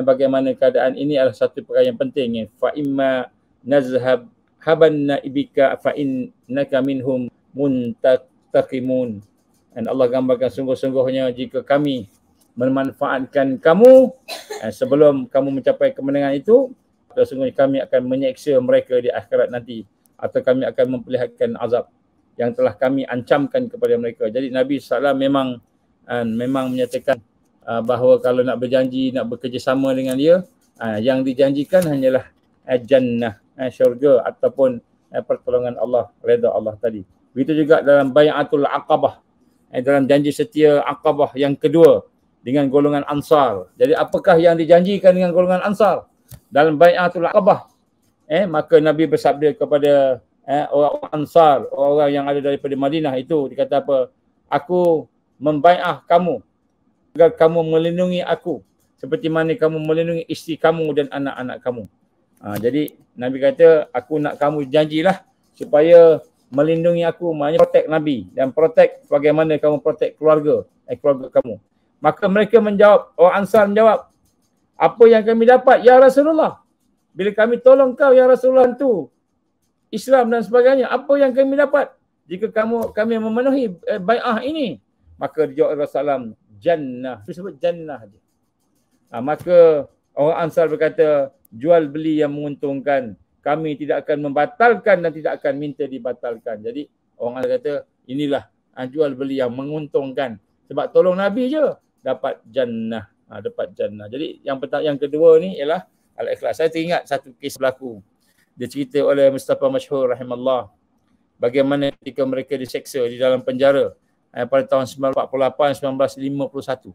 bagaimana keadaan ini adalah satu perkara yang penting. Fa imma nazhab habanna ibika fa innaka minhum muntaqimun. Dan Allah gambarkan sungguh-sungguhnya jika kami memanfaatkan kamu sebelum kamu mencapai kemenangan itu, sesungguhnya kami akan menyeksa mereka di akhirat nanti, atau kami akan memperlihatkan azab yang telah kami ancamkan kepada mereka. Jadi Nabi SAW memang menyatakan bahawa kalau nak berjanji, nak bekerjasama dengan dia, yang dijanjikan hanyalah jannah, syurga ataupun pertolongan Allah, redha Allah tadi. Begitu juga dalam Bai'atul Aqabah, dalam janji setia Aqabah yang kedua dengan golongan Ansar. Jadi apakah yang dijanjikan dengan golongan Ansar dalam Bai'atul Aqabah? Maka Nabi bersabda kepada orang Ansar, orang yang ada daripada Madinah itu, dikata apa? Aku membai'ah kamu agar kamu melindungi aku seperti mana kamu melindungi isteri kamu dan anak-anak kamu. Jadi Nabi kata, aku nak kamu janjilah supaya melindungi aku, maknanya protect Nabi dan protect bagaimana kamu protect keluarga kamu. Maka mereka menjawab, orang Ansar menjawab, apa yang kami dapat ya Rasulullah? Bila kami tolong kau ya Rasulullah tu, Islam dan sebagainya, apa yang kami dapat jika kami memenuhi bai'ah ini? Maka dijawab Rasulullah, jannah. Itu sebut jannah je. Maka orang Ansar berkata, jual beli yang menguntungkan. Kami tidak akan membatalkan dan tidak akan minta dibatalkan. Jadi orang Ansar kata, inilah jual beli yang menguntungkan. Sebab tolong Nabi je, dapat jannah. Dapat jannah. Jadi yang kedua ni ialah Al-Ikhlas. Saya teringat satu kes berlaku. Dia cerita oleh Mustafa Masyhur rahimahullah, bagaimana ketika mereka diseksa di dalam penjara pada tahun 1948-1951.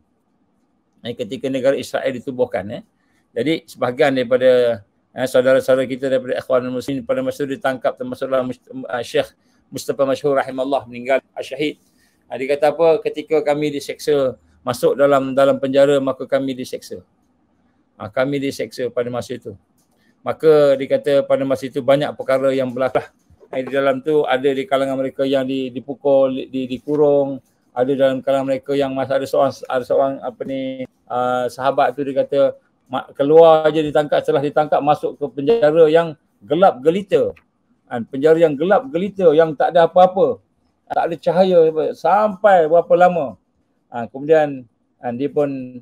Ketika negara Israel ditubuhkan. Jadi sebahagian daripada saudara-saudara kita daripada Ikhwanul Muslimin pada masa itu ditangkap, termasuklah Syekh Mustafa Masyhur rahimahullah meninggal syahid. Dia kata apa? Ketika kami diseksa, masuk dalam penjara, maka kami diseksa. Kami diseksa pada masa itu. Maka dia kata pada masa itu banyak perkara yang berlaku. Di dalam tu ada di kalangan mereka yang dipukul, dikurung, ada dalam kalangan mereka yang ada seorang sahabat tu dia kata keluar je ditangkap, setelah ditangkap masuk ke penjara yang gelap gelita. Penjara yang gelap gelita yang tak ada apa-apa. Tak ada cahaya sampai berapa lama. Kemudian dia pun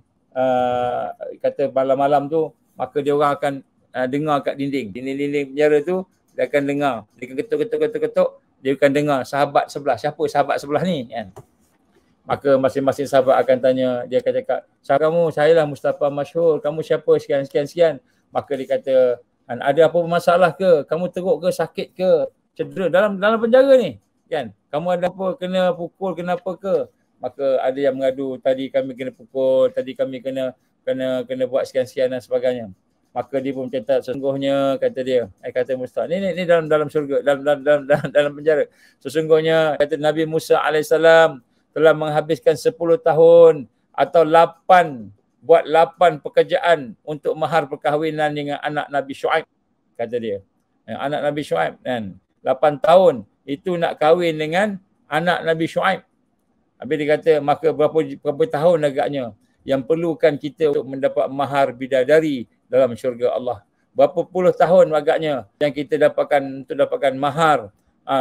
kata malam-malam tu maka dia orang akan dengar kat dinding penjara tu, dia akan dengar, dia akan ketuk, dia akan dengar sahabat sebelah, siapa sahabat sebelah ni kan. Maka masing-masing sahabat akan tanya, dia akan cakap, kamu, saya lah Mustafa Masyhur, kamu siapa, sekian. Maka dia kata, ada apa masalah ke, kamu teruk ke, sakit ke, cedera dalam penjara ni kan, kamu ada apa, kena pukul, kenapa ke? Maka ada yang mengadu, tadi kami kena pukul, tadi kami kena buat sekian dan sebagainya. Maka dia pun mencatat, sesungguhnya kata dia, kata Mustafa, ni dalam syurga, dalam penjara. Sesungguhnya kata Nabi Musa AS telah menghabiskan 10 tahun atau 8 buat 8 pekerjaan untuk mahar perkahwinan dengan anak Nabi Shu'aib, kata dia. Anak Nabi Shu'aib kan 8 tahun itu nak kahwin dengan anak Nabi Shu'aib. Habis dia kata maka berapa tahun agaknya yang perlukan kita untuk mendapat mahar bidadari dalam syurga Allah. Berapa puluh tahun agaknya yang kita dapatkan mahar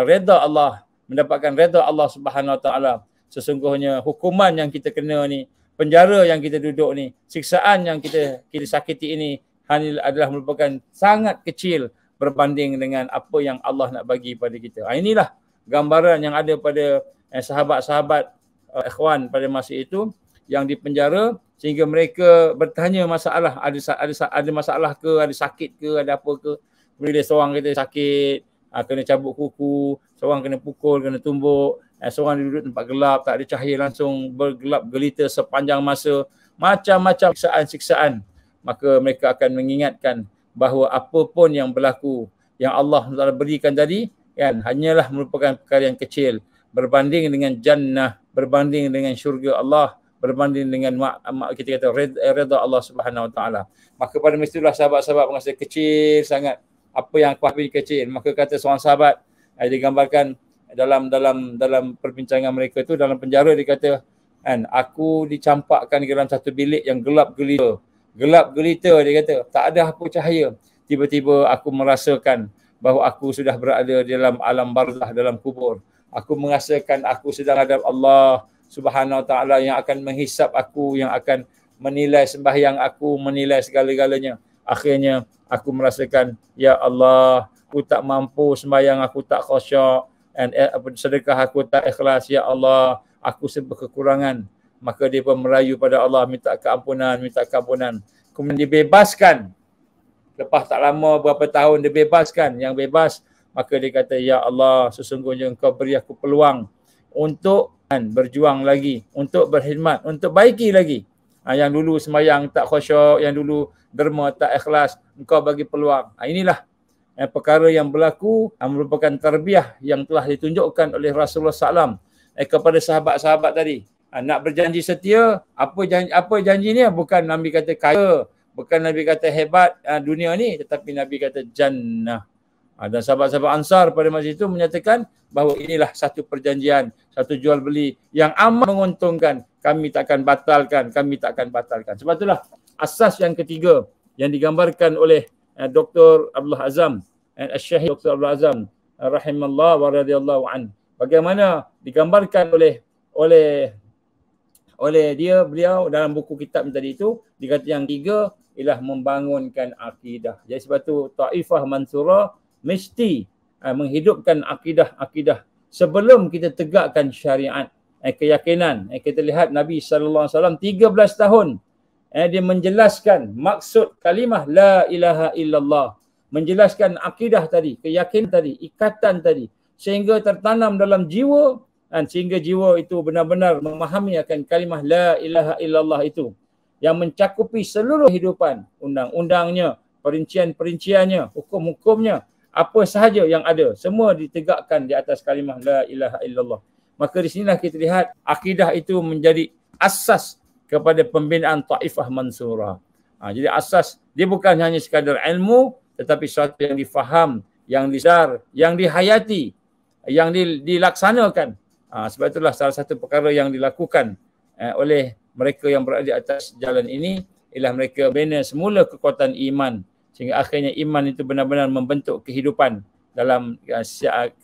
redha Allah, mendapatkan redha Allah Subhanahu Wa Taala. Sesungguhnya hukuman yang kita kena ni, penjara yang kita duduk ni, siksaan yang kita sakiti ini hanya adalah merupakan sangat kecil berbanding dengan apa yang Allah nak bagi pada kita. Inilah gambaran yang ada pada sahabat-sahabat ikhwan pada masa itu yang dipenjara, sehingga mereka bertanya masalah, ada masalah ke, ada sakit ke, ada apa ke. Bila seorang kata sakit, kena cabut kuku, seorang kena pukul, kena tumbuk, seorang duduk tempat gelap, tak ada cahaya, langsung bergelap gelita sepanjang masa, macam-macam siksaan. Maka mereka akan mengingatkan bahawa apa pun yang berlaku, yang Allah berikan tadi, kan, hanyalah merupakan perkara yang kecil berbanding dengan jannah, berbanding dengan syurga Allah, berbanding dengan kita kata redha Allah Subhanahu Wa Taala. Maka pada masa itulah sahabat-sahabat merasa kecil sangat apa yang aku habis kecil. Maka kata seorang sahabat, digambarkan dalam perbincangan mereka tu dalam penjara, dia kata kan, aku dicampakkan ke dalam satu bilik yang gelap gelita, dia kata tak ada apa cahaya. Tiba-tiba aku merasakan bahawa aku sudah berada dalam alam barzah, dalam kubur. Aku merasakan aku sedang hadap Allah Subhanahu Wa Taala yang akan menghisap aku, yang akan menilai sembahyang aku, menilai segala-galanya. Akhirnya aku merasakan, ya Allah, aku tak mampu sembahyang, aku tak khusyuk, dan sedekah aku tak ikhlas, ya Allah, aku serba kekurangan. Maka dia pun merayu pada Allah, minta keampunan. Kemudian dibebaskan. Lepas tak lama, berapa tahun dibebaskan, yang bebas. Maka dia kata, ya Allah, sesungguhnya engkau beri aku peluang untuk berjuang lagi, untuk berkhidmat, untuk baiki lagi. Yang dulu sembahyang tak khusyuk, yang dulu derma tak ikhlas, engkau bagi peluang. Inilah perkara yang berlaku, merupakan tarbiyah yang telah ditunjukkan oleh Rasulullah SAW kepada sahabat-sahabat tadi. Nak berjanji setia, apa janjinya? Bukan Nabi kata kaya, bukan Nabi kata hebat dunia ni, tetapi Nabi kata jannah. Dan sahabat-sahabat Ansar pada masa itu menyatakan bahawa inilah satu perjanjian, satu jual beli yang amat menguntungkan. Kami takkan batalkan. Sebab itulah asas yang ketiga yang digambarkan oleh Dr. Abdul Azam, Syekh Dr. Abdul Azam rahimallahu wa radhiyallahu an. Bagaimana digambarkan oleh beliau dalam buku kitab tadi itu, dikata yang tiga ialah membangunkan akidah. Jadi sebab tu Taifah Mansurah mesti menghidupkan akidah sebelum kita tegakkan syariat, keyakinan. Kita lihat Nabi SAW 13 tahun dia menjelaskan maksud kalimah la ilaha illallah, menjelaskan akidah tadi, keyakinan tadi, ikatan tadi, sehingga tertanam dalam jiwa, dan sehingga jiwa itu benar-benar memahami akan kalimah la ilaha illallah itu yang mencakupi seluruh kehidupan, undang-undangnya, perincian-perinciannya, hukum-hukumnya, apa sahaja yang ada, semua ditegakkan di atas kalimah la ilaha illallah. Maka di sinilah kita lihat akidah itu menjadi asas kepada pembinaan Taifah Mansurah. Jadi asas, dia bukan hanya sekadar ilmu, tetapi sesuatu yang difaham, yang disadar, yang dihayati, yang dilaksanakan. Sebab itulah salah satu perkara yang dilakukan oleh mereka yang berada di atas jalan ini, ialah mereka bina semula kekuatan iman, sehingga akhirnya iman itu benar-benar membentuk kehidupan dalam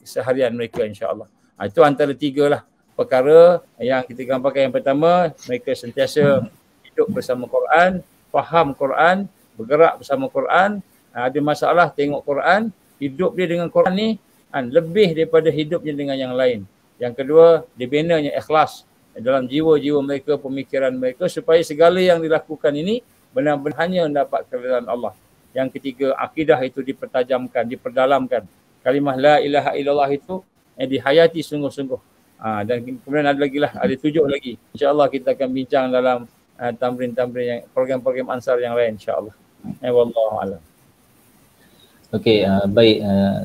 seharian mereka, insya-Allah. Itu antara tiga lah perkara yang kita gambarkan. Yang pertama, mereka sentiasa hidup bersama Quran, faham Quran, bergerak bersama Quran. Ada masalah tengok Quran, hidup dia dengan Quran ni lebih daripada hidupnya dengan yang lain. Yang kedua, dibinanya ikhlas dalam jiwa-jiwa mereka, pemikiran mereka, supaya segala yang dilakukan ini benar-benar hanya mendapat keridhaan Allah. Yang ketiga, akidah itu dipertajamkan, diperdalamkan. Kalimah la ilaha illallah itu dihayati sungguh-sungguh. Dan kemudian ada lagi 7 lagi. InsyaAllah kita akan bincang dalam tamrin-tamrin yang program-program Ansar yang lain, insyaAllah. Wallahu a'lam. Okey, baik.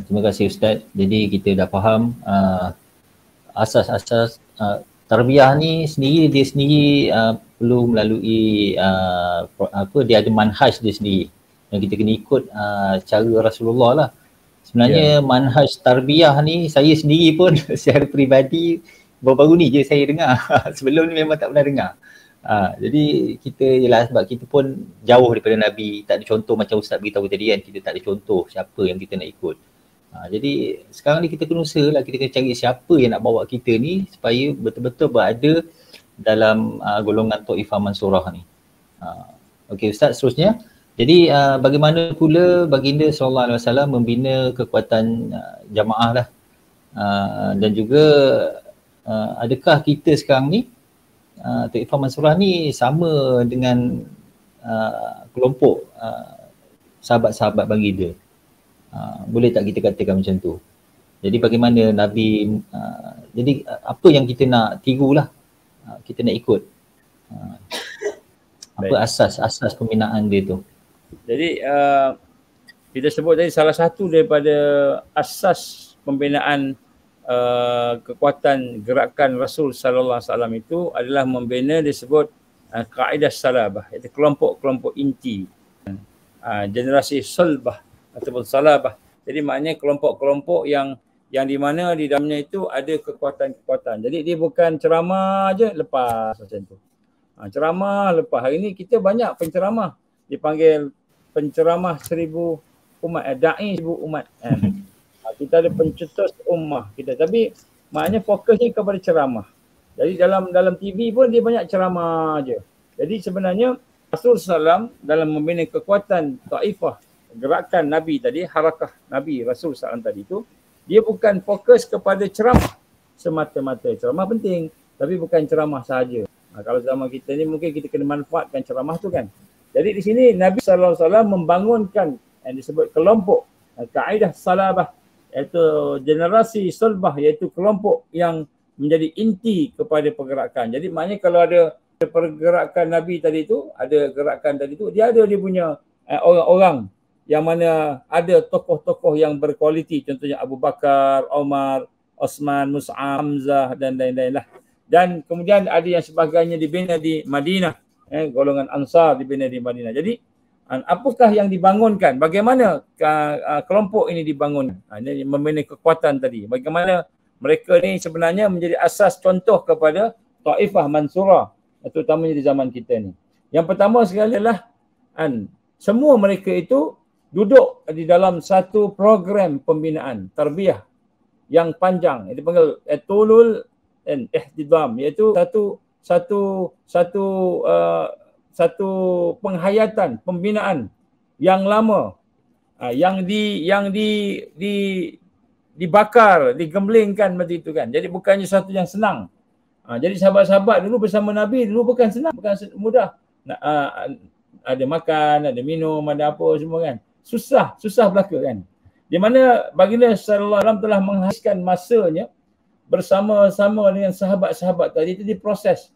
Terima kasih Ustaz. Jadi kita dah faham asas-asas tarbiyah ni sendiri, dia sendiri perlu melalui dia ada manhaj dia sendiri yang kita kena ikut cara Rasulullah lah. Sebenarnya manhaj tarbiyah ni saya sendiri pun secara peribadi baru-baru ni je saya dengar. Sebelum ni memang tak pernah dengar. Jadi kita ialah sebab kita pun jauh daripada Nabi, tak ada contoh macam Ustaz beritahu tadi kan, kita tak ada contoh siapa yang kita nak ikut. Jadi sekarang ni kita kena usaha lah, kita kena cari siapa yang nak bawa kita ni supaya betul-betul berada dalam golongan Taifah Mansurah ni. Okey Ustaz, seterusnya. Jadi bagaimana pula baginda sallallahu alaihi wasallam membina kekuatan jamaah lah. Dan juga adakah kita sekarang ni Taifah Mansurah ni sama dengan kelompok sahabat-sahabat baginda? Boleh tak kita katakan macam tu? Jadi bagaimana Nabi, jadi apa yang kita nak tirulah, kita nak ikut. Apa asas pembinaan dia tu? Jadi kita sebut tadi salah satu daripada asas pembinaan kekuatan gerakan Rasul sallallahu alaihi wasallam itu adalah membina disebut kaedah salabah, iaitu kelompok-kelompok inti, generasi sulbah ataupun salabah. Jadi maknanya kelompok-kelompok yang di mana di dalamnya itu ada kekuatan-kekuatan. Jadi dia bukan ceramah je lepas macam tu. Ceramah lepas. Hari ni kita banyak penceramah, dipanggil penceramah 1000 umat, da'i 1000 umat. Kita ada pencetus ummah kita, tapi maknanya fokusnya kepada ceramah. Jadi dalam TV pun dia banyak ceramah je. Jadi sebenarnya Rasul SAW dalam membina kekuatan Taifah, gerakan Nabi tadi, harakah Nabi Rasul SAW tadi tu, dia bukan fokus kepada ceramah semata-mata. Ceramah penting, tapi bukan ceramah sahaja. Kalau zaman kita ni mungkin kita kena manfaatkan ceramah tu kan. Jadi di sini Nabi SAW membangunkan yang disebut kelompok, kaedah salabah, iaitu generasi sulbah, iaitu kelompok yang menjadi inti kepada pergerakan. Jadi maknanya kalau ada pergerakan Nabi tadi tu, ada gerakan tadi tu, dia ada dia punya orang-orang yang mana ada tokoh-tokoh yang berkualiti, contohnya Abu Bakar, Umar, Osman, Mus'ab, Hamzah dan lain-lain lah. Dan kemudian ada yang sebagainya dibina di Madinah, golongan Ansar dibina di Madinah. Jadi apakah yang dibangunkan? Bagaimana kelompok ini dibangun? Ini membina kekuatan tadi. Bagaimana mereka ni sebenarnya menjadi asas contoh kepada Taifah Mansurah, terutamanya di zaman kita ni. Yang pertama sekali adalah semua mereka itu duduk di dalam satu program pembinaan tarbiyah yang panjang. Itu panggil tulul dan ihtidam, iaitu satu penghayatan pembinaan yang lama, yang dibakar, digemblengkan macam itu kan. Jadi bukannya satu yang senang. Jadi sahabat-sahabat dulu bersama Nabi dulu bukan senang, bukan mudah. Ada makan, ada minum, ada apa semua kan. Susah belaka kan. Di mana baginda sallallahu alaihi wasallam telah menghabiskan masanya bersama-sama dengan sahabat-sahabat tadi itu diproses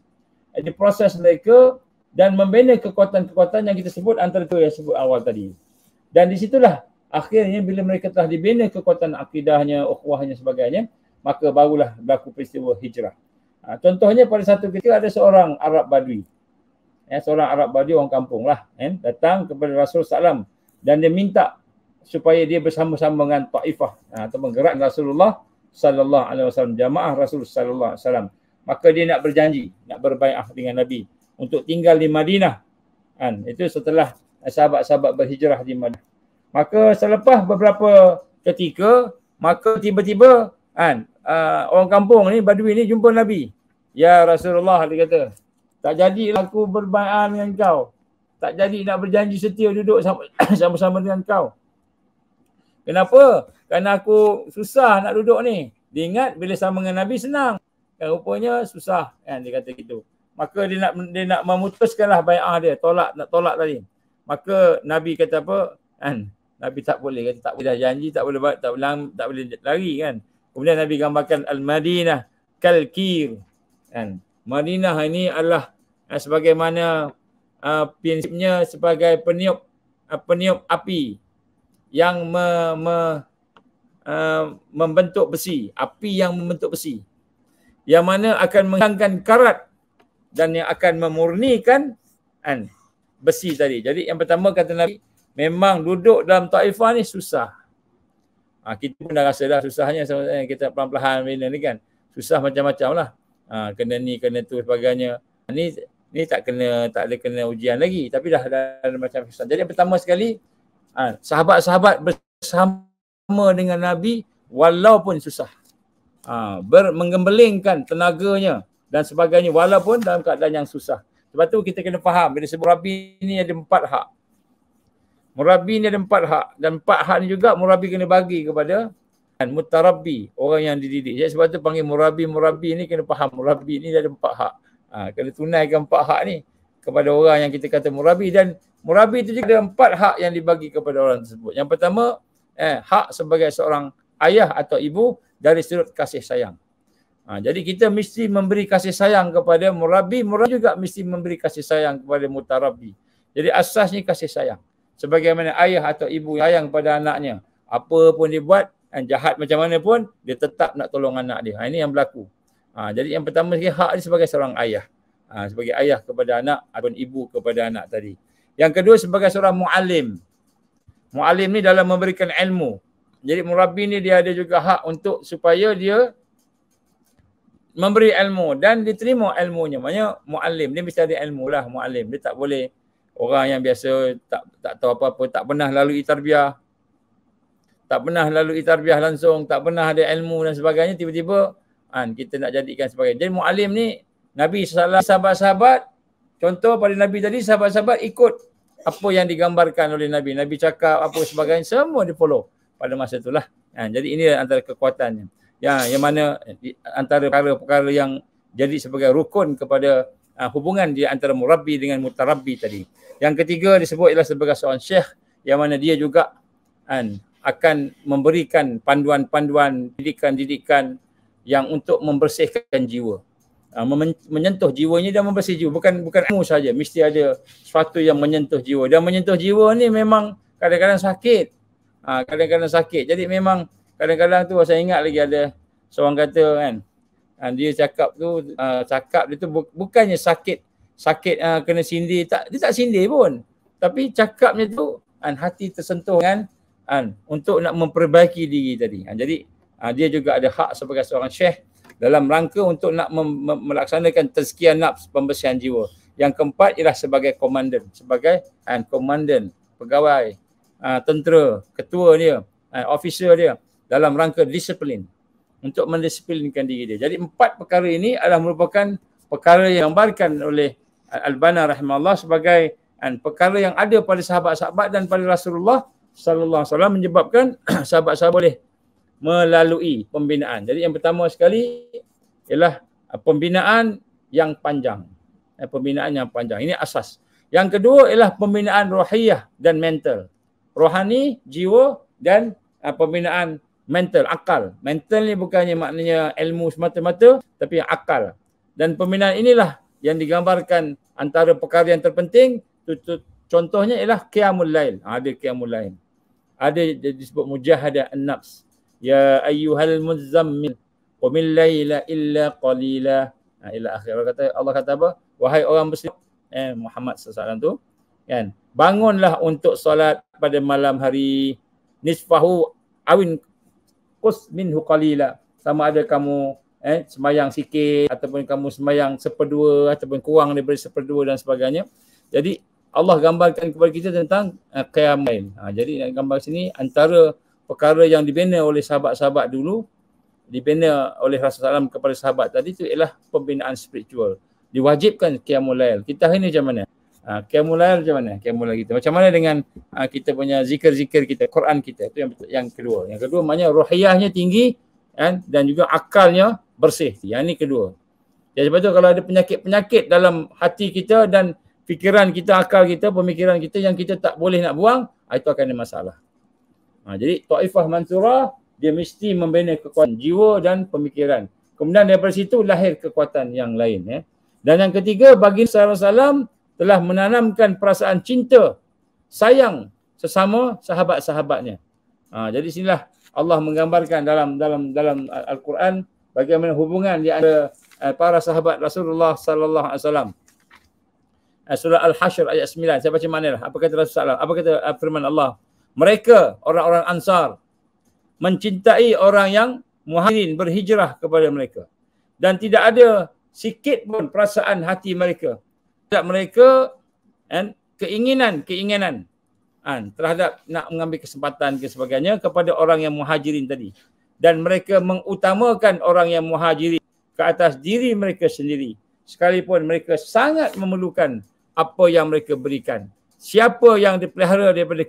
mereka dan membina kekuatan-kekuatan yang kita sebut antara itu yang sebut awal tadi. Dan di situlah akhirnya bila mereka telah dibina kekuatan akidahnya, ukhuwahnya sebagainya, maka barulah berlaku peristiwa hijrah. Contohnya pada satu ketika ada seorang Arab Badui. Seorang Arab Badui orang kampung lah, datang kepada Rasul SAW dan dia minta supaya dia bersama-sama dengan Taifah atau menggerak Rasulullah sallallahu alaihi wasallam, jamaah Rasul sallallahu alaihi wasallam. Maka dia nak berjanji, nak berbaiat dengan Nabi untuk tinggal di Madinah. Itu setelah sahabat-sahabat berhijrah di Madinah. Maka selepas beberapa ketika, maka tiba-tiba orang kampung ni, Badui ni jumpa Nabi. Ya Rasulullah, dia kata, tak jadi aku berbaiat dengan kau. Tak jadi nak berjanji setia duduk sama-sama dengan kau. Kenapa? Kerana aku susah nak duduk ni. Dia ingat bila sama dengan Nabi senang. Kan rupanya susah kan, dia kata gitu. Maka dia nak memutuskanlah bai'ah dia, nak tolak tadi. Maka Nabi kata apa? Nabi tak boleh, kata tak boleh dah janji, tak boleh lari kan. Kemudian Nabi gambarkan Al-Madinah Kal-Kir. Madinah ini adalah sebagaimana prinsipnya sebagai peniup api yang membentuk besi, api yang membentuk besi, yang mana akan menghilangkan karat dan yang akan memurnikan besi tadi. Jadi yang pertama kata Nabi, memang duduk dalam taifah ni susah. Kita pun dah rasa dah susahnya, kita perlahan-lahan bina ni kan. Susah macam-macam lah. Kena ni, kena tu sebagainya. Ni tak ada kena ujian lagi, tapi dah macam susah. Jadi yang pertama sekali, sahabat-sahabat bersama dengan Nabi walaupun susah. Menggembelingkan tenaganya dan sebagainya walaupun dalam keadaan yang susah. Sebab tu kita kena faham bila sebut murabi ni ada 4 hak. Murabi ni ada 4 hak dan 4 hak ni juga murabi kena bagi kepada mutarabbi, orang yang dididik. Jadi sebab tu panggil murabi ni kena faham murabi ni ada 4 hak. Kena tunaikan 4 hak ni kepada orang yang kita kata murabi, dan murabi itu juga ada 4 hak yang dibagi kepada orang tersebut. Yang pertama, hak sebagai seorang ayah atau ibu dari sudut kasih sayang. Jadi kita mesti memberi kasih sayang kepada murabi juga mesti memberi kasih sayang kepada mutarabbi. Jadi asasnya kasih sayang. Sebagaimana ayah atau ibu sayang pada anaknya, apa pun dia buat, jahat macam mana pun, dia tetap nak tolong anak dia. Ini yang berlaku. Jadi yang pertama sekali hak dia sebagai seorang ayah. Sebagai ayah kepada anak ataupun ibu kepada anak tadi. Yang kedua sebagai seorang mu'alim. Mu'alim ni dalam memberikan ilmu. Jadi murabi ni dia ada juga hak untuk supaya dia memberi ilmu dan diterima ilmunya. Maksudnya mu'alim ni mesti ada ilmu lah mu'alim. Dia tak boleh orang yang biasa tak tahu apa-apa, tak pernah lalui tarbiyah. Tak pernah lalui tarbiyah langsung, tak pernah ada ilmu dan sebagainya, tiba-tiba kita nak jadikan sebagai. Jadi mu'alim ni Nabi SAW, sahabat-sahabat, contoh pada Nabi tadi, sahabat-sahabat ikut apa yang digambarkan oleh Nabi. Nabi cakap apa sebagainya, semua di follow pada masa itulah. Jadi ini antara kekuatannya. Yang mana antara perkara-perkara yang jadi sebagai rukun kepada hubungan di antara murabbi dengan mutarabbi tadi. Yang ketiga disebut ialah sebagai seorang syekh, yang mana dia juga akan memberikan panduan-panduan, didikan-didikan yang untuk membersihkan jiwa. Menyentuh jiwanya dan membersih jiwa. Bukan ilmu saja, mesti ada sesuatu yang menyentuh jiwa. Dan menyentuh jiwa ni memang kadang-kadang sakit. Kadang-kadang sakit. Jadi memang kadang-kadang tu saya ingat lagi ada seorang kata dia cakap dia tu bukannya sakit kena sindir, dia tak sindir pun. Tapi cakapnya tu hati tersentuh untuk nak memperbaiki diri tadi. Jadi dia juga ada hak sebagai seorang syekh dalam rangka untuk nak melaksanakan tazkiyah nafs, pembersihan jiwa. Yang keempat ialah sebagai komandan, komandan, pegawai, tentera, ketua dia, officer dia dalam rangka disiplin, untuk mendisiplinkan diri dia. Jadi 4 perkara ini adalah merupakan perkara yang digambarkan oleh Al-Banna rahimahullah sebagai perkara yang ada pada sahabat-sahabat dan pada Rasulullah sallallahu alaihi wasallam, menyebabkan sahabat-sahabat boleh melalui pembinaan. Jadi yang pertama sekali ialah pembinaan yang panjang. Pembinaan yang panjang. Ini asas. Yang kedua ialah pembinaan rohiyah dan mental. Rohani, jiwa, dan pembinaan mental, akal. Mental ni bukannya maknanya ilmu semata-mata, tapi akal. Dan pembinaan inilah yang digambarkan antara perkara yang terpenting. Contohnya ialah qiyamul lail. Ada qiyamul lail. Ada disebut mujahadah an-nafs. Ya ayyuhal muzammil qumil laila illa qalila. Ila akhir. Allah kata apa? Wahai orang muslim, Muhammad SAW tu, kan, bangunlah untuk solat pada malam hari, nisfahu awin qus minhu qalila. Sama ada kamu semayang sikit ataupun kamu semayang 1/2 ataupun kurang daripada 1/2 dan sebagainya. Jadi Allah gambarkan kepada kita tentang qiyam lail. Jadi gambar sini antara perkara yang dibina oleh sahabat-sahabat dulu, dibina oleh Rasulullah SAW kepada sahabat tadi itu ialah pembinaan spiritual. Diwajibkan qiyamul lail. Kita hari ni macam mana? Qiyamul lail macam mana? Qiyamul lail kita. Macam mana dengan kita punya zikir-zikir kita, Quran kita. Itu yang kedua. Yang kedua maknanya rohiyahnya tinggi dan juga akalnya bersih. Yang ini kedua. Jadi sebab tu kalau ada penyakit-penyakit dalam hati kita dan fikiran kita, akal kita, pemikiran kita yang kita tak boleh nak buang, itu akan ada masalah. Jadi Taifah Mansurah dia mesti membina kekuatan jiwa dan pemikiran. Kemudian daripada situ lahir kekuatan yang lain. Dan yang ketiga, baginda SAW telah menanamkan perasaan cinta, sayang sesama sahabat-sahabatnya. Jadi sinilah Allah menggambarkan dalam Al-Quran bagaimana hubungan di antara para sahabat Rasulullah sallallahu alaihi wasallam. Surah Al-Hashr ayat 9. Saya baca maknalah. Apa kata Rasulullah? Apa kata firman Allah? Mereka orang-orang Ansar mencintai orang yang muhajirin berhijrah kepada mereka. Dan tidak ada sikit pun perasaan hati mereka terhadap mereka keinginan terhadap nak mengambil kesempatan ke sebagainya kepada orang yang muhajirin tadi. Dan mereka mengutamakan orang yang muhajirin ke atas diri mereka sendiri. Sekalipun mereka sangat memerlukan apa yang mereka berikan. Siapa yang dipelihara daripada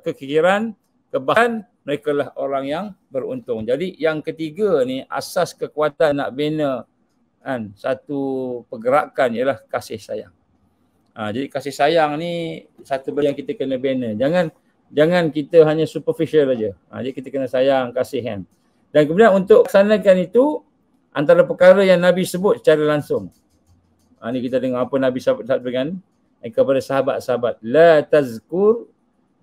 kekikiran, kebahan, mereka lah orang yang beruntung. Jadi yang ketiga ni, asas kekuatan nak bina satu pergerakan ialah kasih sayang. Jadi kasih sayang ni satu benda yang kita kena bina. Jangan kita hanya superficial aja. Jadi kita kena sayang, kasih kan. Dan kemudian untuk laksanakan itu, antara perkara yang Nabi sebut secara langsung. Ni kita dengar apa Nabi sabdakan kepada sahabat-sahabat. La tazkur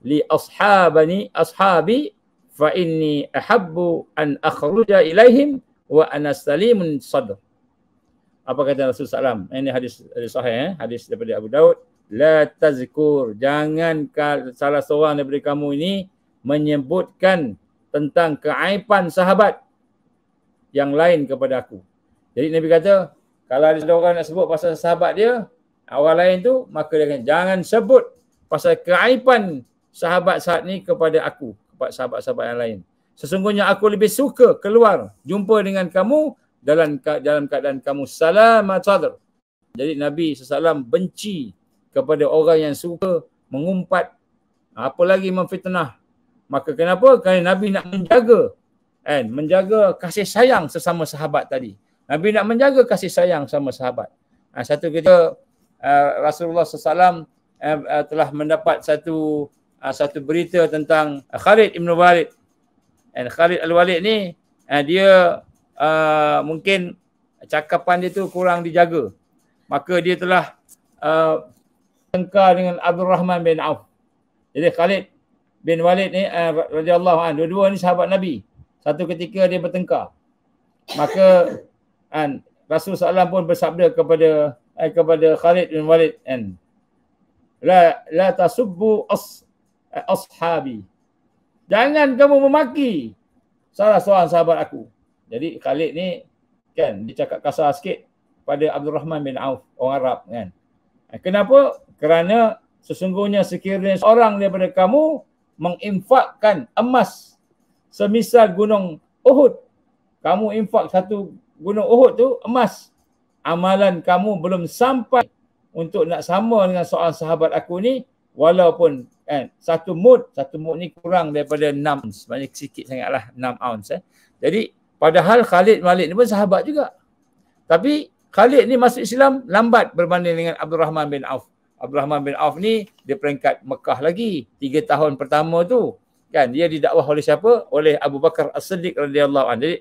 li ashabi fa inni ahabbu an akhruja ilaihim wa ana salimun sadr. Apa kata Rasulullah SAW? Ini hadis sahih, hadis daripada Abu Daud. La tazkur, jangan salah seorang daripada kamu ini menyebutkan tentang keaiban sahabat yang lain kepada aku. Jadi Nabi kata, kalau ada orang nak sebut pasal sahabat dia, orang lain tu, maka dia kata, jangan sebut pasal keaiban sahabat-sahabat ni kepada aku, kepada sahabat-sahabat yang lain. Sesungguhnya aku lebih suka keluar, jumpa dengan kamu dalam keadaan kamu salamat sadr. Jadi Nabi SAW benci kepada orang yang suka mengumpat, apalagi memfitnah. Maka kenapa? Kerana Nabi nak menjaga kasih sayang sesama sahabat tadi. Nabi nak menjaga kasih sayang sama sahabat. Satu ketika Rasulullah SAW telah mendapat satu berita tentang Khalid Ibn Walid. Khalid Al-Walid ni dia mungkin cakapan dia tu kurang dijaga. Maka dia telah tengkar dengan Abdul Rahman bin Auf. Jadi Khalid bin Walid ni radhiyallahu anhu, dua-dua ni sahabat Nabi. Satu ketika dia bertengkar. Maka Rasulullah SAW pun bersabda kepada Khalid bin Walid, la tasubbu ashabi. Jangan kamu memaki salah seorang sahabat aku. Jadi Khalid ni kan dia cakap kasar sikit pada Abdul Rahman bin Auf, orang Arab kan. Kenapa? Kerana sesungguhnya sekiranya seorang daripada kamu menginfakkan emas semisal gunung Uhud, kamu infak satu gunung Uhud tu emas, amalan kamu belum sampai untuk nak sama dengan seorang sahabat aku ni, walaupun satu mud ni kurang daripada 6 ounce, banyak sikit sangatlah 6 ounce. Jadi padahal Khalid Walid ni pun sahabat juga, tapi Khalid ni masuk Islam lambat berbanding dengan Abdul Rahman bin Auf. Abdul Rahman bin Auf ni dia peringkat Mekah lagi 3 tahun pertama tu kan, dia didakwah oleh siapa? Oleh Abu Bakar As-Siddiq radhiyallahu anhu. Jadi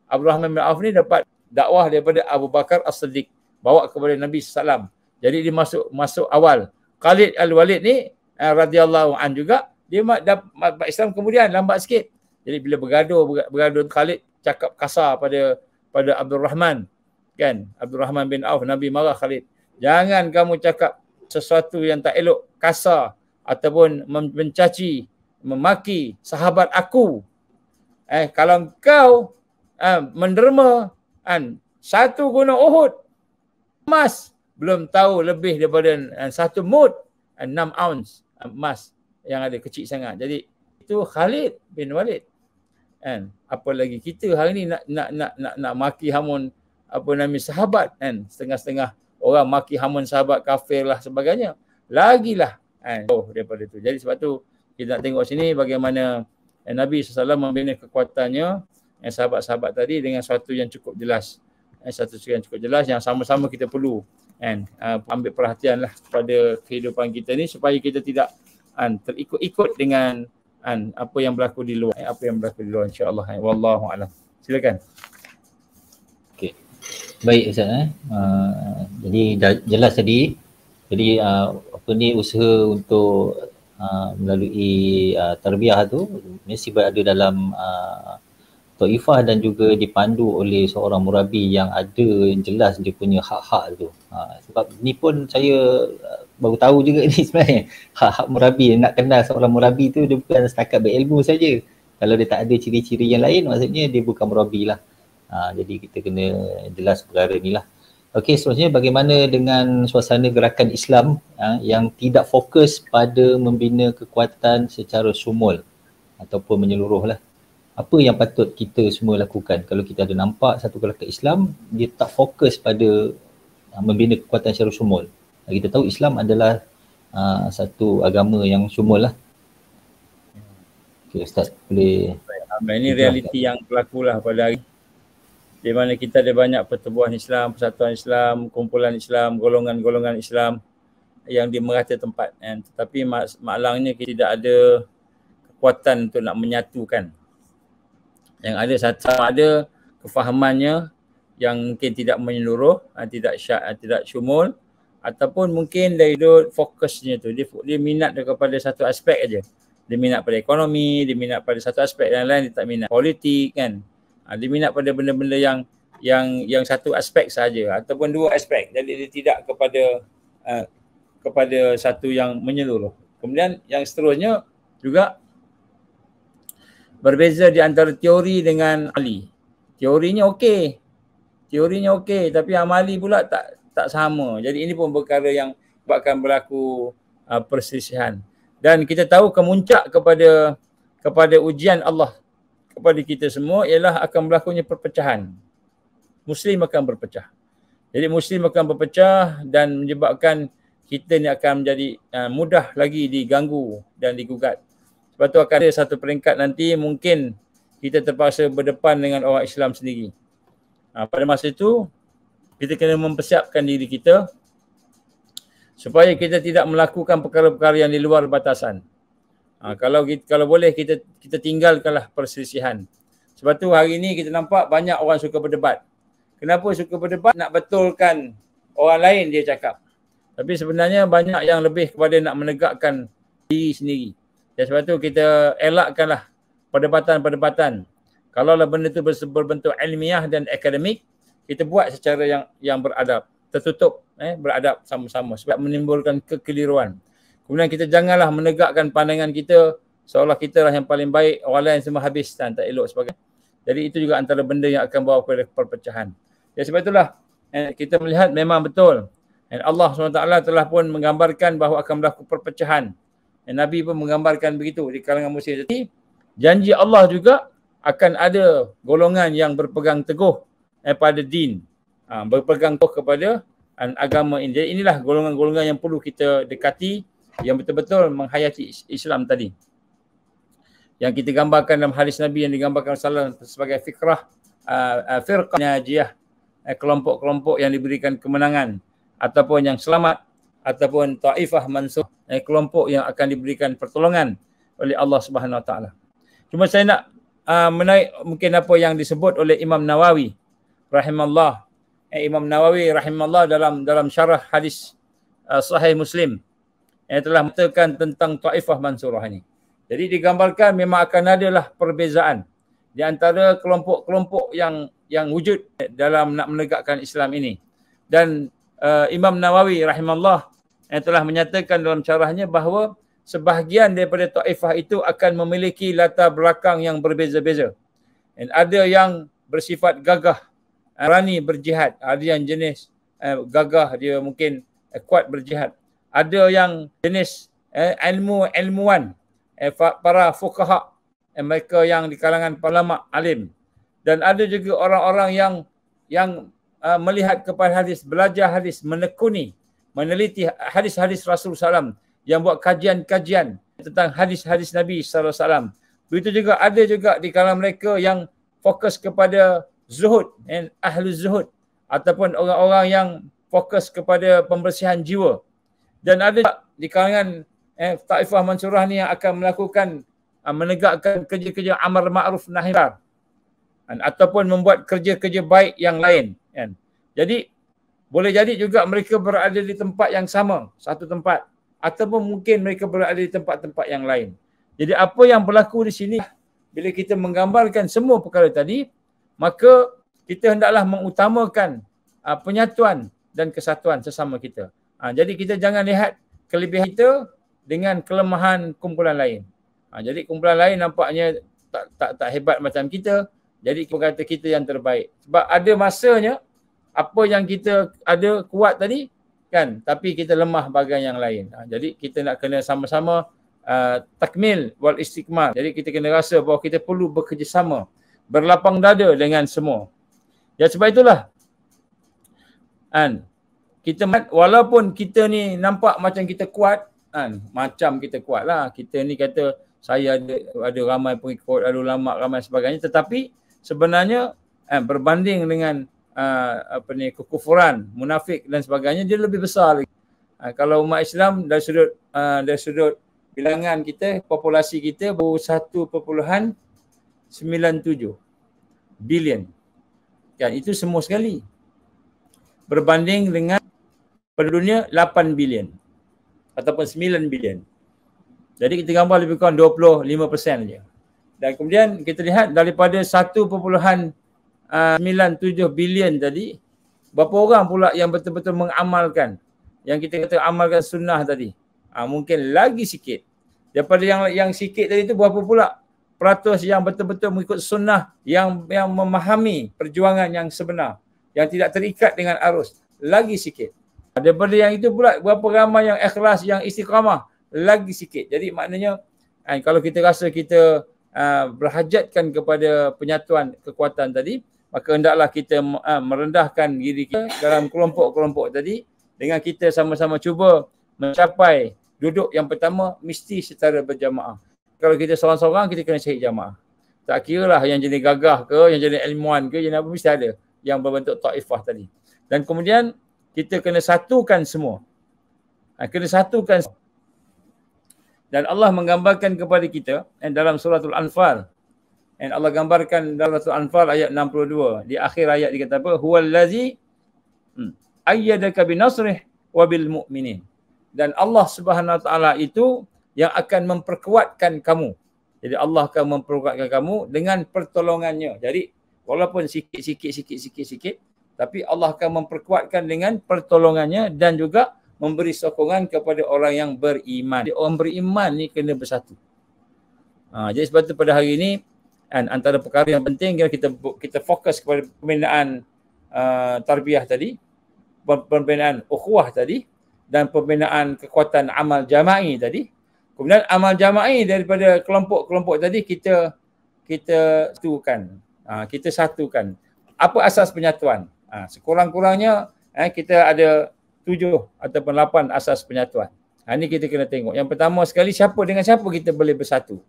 Abdul Rahman bin Auf ni dapat dakwah daripada Abu Bakar As-Siddiq, bawa kepada Nabi SAW. Jadi dia masuk awal. Khalid Al-Walid ni radhiyallahu anhu juga, dia dapat Islam kemudian lambat sikit. Jadi bila bergaduh Khalid cakap kasar pada Abdul Rahman kan, Abdul Rahman bin Auf, Nabi marah Khalid. Jangan kamu cakap sesuatu yang tak elok, kasar ataupun mencaci, memaki sahabat aku. Kalau kau menderma satu gunung Uhud emas, belum tahu lebih daripada satu mud 6 ounce emas yang ada, kecil sangat. Jadi itu Khalid bin Walid. Apalagi kita hari ni nak maki hamun apa nama sahabat setengah-setengah orang maki hamun sahabat kafir lah sebagainya. Lagilah daripada itu. Jadi sebab tu kita nak tengok sini bagaimana Nabi SAW membina kekuatannya sahabat-sahabat tadi dengan sesuatu yang cukup jelas. Satu yang cukup jelas yang sama-sama kita perlu ambil perhatianlah kepada kehidupan kita ni supaya kita tidak terikut-ikut dengan apa yang berlaku di luar. Insya-Allah. Wallahu a'lam. Silakan. Okey. Baik Ustaz. Jadi dah jelas tadi. Jadi apa ni usaha untuk melalui tarbiyah tu mesti berada dalam taifah dan juga dipandu oleh seorang murabi yang ada jelas dia punya hak-hak tu. Sebab ni pun saya baru tahu juga ni sebenarnya. Hak-hak murabi, nak kenal seorang murabi tu dia bukan setakat berilmu saja. Kalau dia tak ada ciri-ciri yang lain maksudnya dia bukan murabi lah. Jadi kita kena jelas perkara ni lah. Okey, seterusnya bagaimana dengan suasana gerakan Islam yang tidak fokus pada membina kekuatan secara syumul ataupun menyeluruh lah. Apa yang patut kita semua lakukan kalau kita ada nampak satu gerakan Islam dia tak fokus pada membina kekuatan secara syumul. Kita tahu Islam adalah satu agama yang syumul lah. Okay, Ustaz boleh. Ini realiti yang berlaku lah pada hari di mana kita ada banyak pertubuhan Islam, persatuan Islam, kumpulan Islam, golongan-golongan Islam yang di merata tempat. Tetapi maklangnya kita tidak ada kekuatan untuk nak menyatukan. Yang ada ada kefahamannya yang mungkin tidak menyeluruh, tidak syumul, ataupun mungkin dari fokusnya tu dia minat kepada satu aspek aja. Dia minat pada ekonomi, dia minat pada satu aspek, yang lain dia tak minat. Politik kan. Dia minat pada benda-benda yang satu aspek saja ataupun dua aspek. Jadi dia tidak kepada satu yang menyeluruh. Kemudian yang seterusnya juga berbeza di antara teori dengan amali. Teorinya okey. Tapi amali pula tak sama. Jadi ini pun perkara yang akan berlaku perselisihan. Dan kita tahu kemuncak kepada ujian Allah kepada kita semua ialah akan berlakunya perpecahan. Muslim akan berpecah. Jadi Muslim akan berpecah dan menyebabkan kita ni akan menjadi mudah lagi diganggu dan digugat. Sebab tu akan ada satu peringkat nanti mungkin kita terpaksa berdepan dengan orang Islam sendiri. Pada masa itu, kita kena mempersiapkan diri kita supaya kita tidak melakukan perkara-perkara yang di luar batasan. Kalau boleh kita tinggalkanlah perselisihan. Sebab tu hari ini kita nampak banyak orang suka berdebat. Kenapa suka berdebat? Nak betulkan orang lain dia cakap. Tapi sebenarnya banyak yang lebih kepada nak menegakkan diri sendiri. Dan sebab tu kita elakkanlah perdebatan-perdebatan. Kalaulah benda tu berbentuk ilmiah dan akademik, kita buat secara yang beradab, tertutup, beradab sama-sama sebab menimbulkan kekeliruan. Kemudian kita janganlah menegakkan pandangan kita seolah kita lah yang paling baik, orang lain semua habis dan tak elok sebagainya. Jadi itu juga antara benda yang akan bawa kepada perpecahan. Ya, sebab itulah kita melihat memang betul. Allah SWT telah pun menggambarkan bahawa akan berlaku perpecahan. Nabi pun menggambarkan begitu di kalangan muslim. Jadi janji Allah juga akan ada golongan yang berpegang teguh pada din. Berpegang teguh kepada agama ini. Jadi inilah golongan-golongan yang perlu kita dekati yang betul-betul menghayati Islam tadi. Yang kita gambarkan dalam hadis Nabi yang digambarkan Rasulullah sebagai firqah najiyah, kelompok-kelompok yang diberikan kemenangan ataupun yang selamat ataupun taifah mansur, kelompok yang akan diberikan pertolongan oleh Allah Subhanahu Wa Taala. Cuma saya nak menaik mungkin apa yang disebut oleh Imam Nawawi rahimallah. Imam Nawawi rahimallah dalam syarah hadis Sahih Muslim yang telah mengatakan tentang taifah mansurah ini. Jadi digambarkan memang akan adalah perbezaan di antara kelompok-kelompok yang wujud dalam nak menegakkan Islam ini. Dan Imam Nawawi rahimallah yang telah menyatakan dalam syarahnya bahawa sebahagian daripada taifah itu akan memiliki latar belakang yang berbeza-beza. Dan ada yang bersifat gagah, berani berjihad. Ada yang jenis gagah, dia mungkin kuat berjihad. Ada yang jenis ilmuwan, para fuqaha, mereka yang di kalangan ulama alim. Dan ada juga orang-orang yang melihat kepada hadis, belajar hadis, menekuni, meneliti hadis-hadis Rasulullah SAW yang buat kajian-kajian tentang hadis-hadis Nabi SAW. Begitu juga ada juga di kalangan mereka yang fokus kepada zuhud, ahlu zuhud ataupun orang-orang yang fokus kepada pembersihan jiwa. Dan ada di kalangan taifah mansurah ni yang akan melakukan menegakkan kerja-kerja amar ma'ruf nahi munkar ataupun membuat kerja-kerja baik yang lain. Jadi boleh jadi juga mereka berada di tempat yang sama, satu tempat, ataupun mungkin mereka berada di tempat-tempat yang lain. Jadi apa yang berlaku di sini bila kita menggambarkan semua perkara tadi, maka kita hendaklah mengutamakan penyatuan dan kesatuan sesama kita. Jadi kita jangan lihat kelebihan kita dengan kelemahan kumpulan lain. Jadi kumpulan lain nampaknya tak hebat macam kita, jadi kita kata kita yang terbaik. Sebab ada masanya apa yang kita ada kuat tadi kan, tapi kita lemah bahagian yang lain. Jadi kita nak kena sama-sama takmil wal istiqmal. Jadi kita kena rasa bahawa kita perlu bekerjasama, berlapang dada dengan semua. Ya, sebab itulah kita walaupun kita ni nampak macam kita kuat, macam kita kuat lah. Kita ni kata saya ada ramai pengikut, ada ulama, ramai sebagainya, tetapi sebenarnya berbanding dengan kekufuran, munafik dan sebagainya, dia lebih besar lagi. Kalau umat Islam dari sudut bilangan kita, populasi kita baru 1.97 bilion. Kan, itu semua sekali. Berbanding dengan penduduknya 8 bilion ataupun 9 bilion. Jadi kita gambar lebih kurang 25% saja. Dan kemudian kita lihat daripada 1.97 bilion tadi, berapa orang pula yang betul-betul mengamalkan, yang kita kata amalkan sunnah tadi? Mungkin lagi sikit. Daripada yang sikit tadi tu, berapa pula peratus yang betul-betul mengikut sunnah, yang memahami perjuangan yang sebenar, yang tidak terikat dengan arus? Lagi sikit. Daripada yang itu pula, berapa ramai yang ikhlas, yang istiqamah? Lagi sikit. Jadi maknanya kalau kita rasa kita berhajatkan kepada penyatuan kekuatan tadi, maka hendaklah kita merendahkan diri kita dalam kelompok-kelompok tadi, dengan kita sama-sama cuba mencapai duduk yang pertama mesti secara berjamaah. Kalau kita seorang-seorang, kita kena cari jamaah. Tak kira lah yang jenis gagah ke, yang jenis ilmuwan ke, yang apa, mesti ada yang berbentuk taifah tadi. Dan kemudian kita kena satukan semua. Kena satukan semua. Dan Allah menggambarkan kepada kita dalam suratul Anfal. Dan Allah gambarkan dalam suratul Anfal ayat 62. Di akhir ayat dia kata apa? Huwallazi ayyadaka binasrih wa bil mu'minin. Dan Allah Subhanahu wa taala itu yang akan memperkuatkan kamu. Jadi Allah akan memperkuatkan kamu dengan pertolongannya. Jadi walaupun sikit, tapi Allah akan memperkuatkan dengan pertolongannya dan juga memberi sokongan kepada orang yang beriman. Jadi orang beriman ni kena bersatu. Jadi sebab itu pada hari ini antara perkara yang penting kita fokus kepada pembinaan tarbiyah tadi, pembinaan ukhuwah tadi, dan pembinaan kekuatan amal jama'i tadi. Kemudian amal jama'i daripada kelompok-kelompok tadi kita satukan. Kita satukan. Apa asas penyatuan? Sekurang-kurangnya kita ada 7 ataupun 8 asas penyatuan. Ini kita kena tengok. Yang pertama sekali, siapa dengan siapa kita boleh bersatu.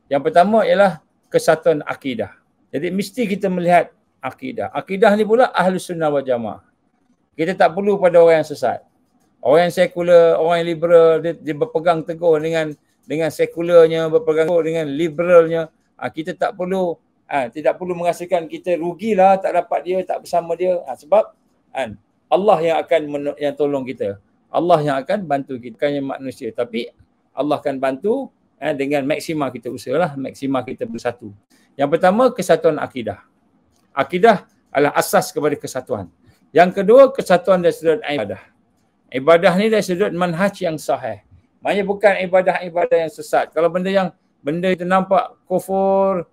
Yang pertama ialah kesatuan akidah. Jadi mesti kita melihat akidah. Akidah ni pula Ahlus Sunnah wal Jamaah. Kita tak perlu pada orang yang sesat. Orang yang sekular, orang yang liberal, dia berpegang teguh dengan sekularnya, berpegang teguh dengan liberalnya. Kita tak perlu, tidak perlu merasakan kita rugilah tak dapat dia, tak bersama dia. Sebab Allah yang akan yang tolong kita. Allah yang akan bantu kita, bukannya manusia. Tapi Allah akan bantu dengan maksima kita usahalah, maksima kita bersatu. Yang pertama, kesatuan akidah. Akidah adalah asas kepada kesatuan. Yang kedua, kesatuan dari sudut ibadah. Ibadah ni dari sudut manhaj yang sahih. Maksudnya bukan ibadah-ibadah yang sesat. Kalau benda itu nampak kufur,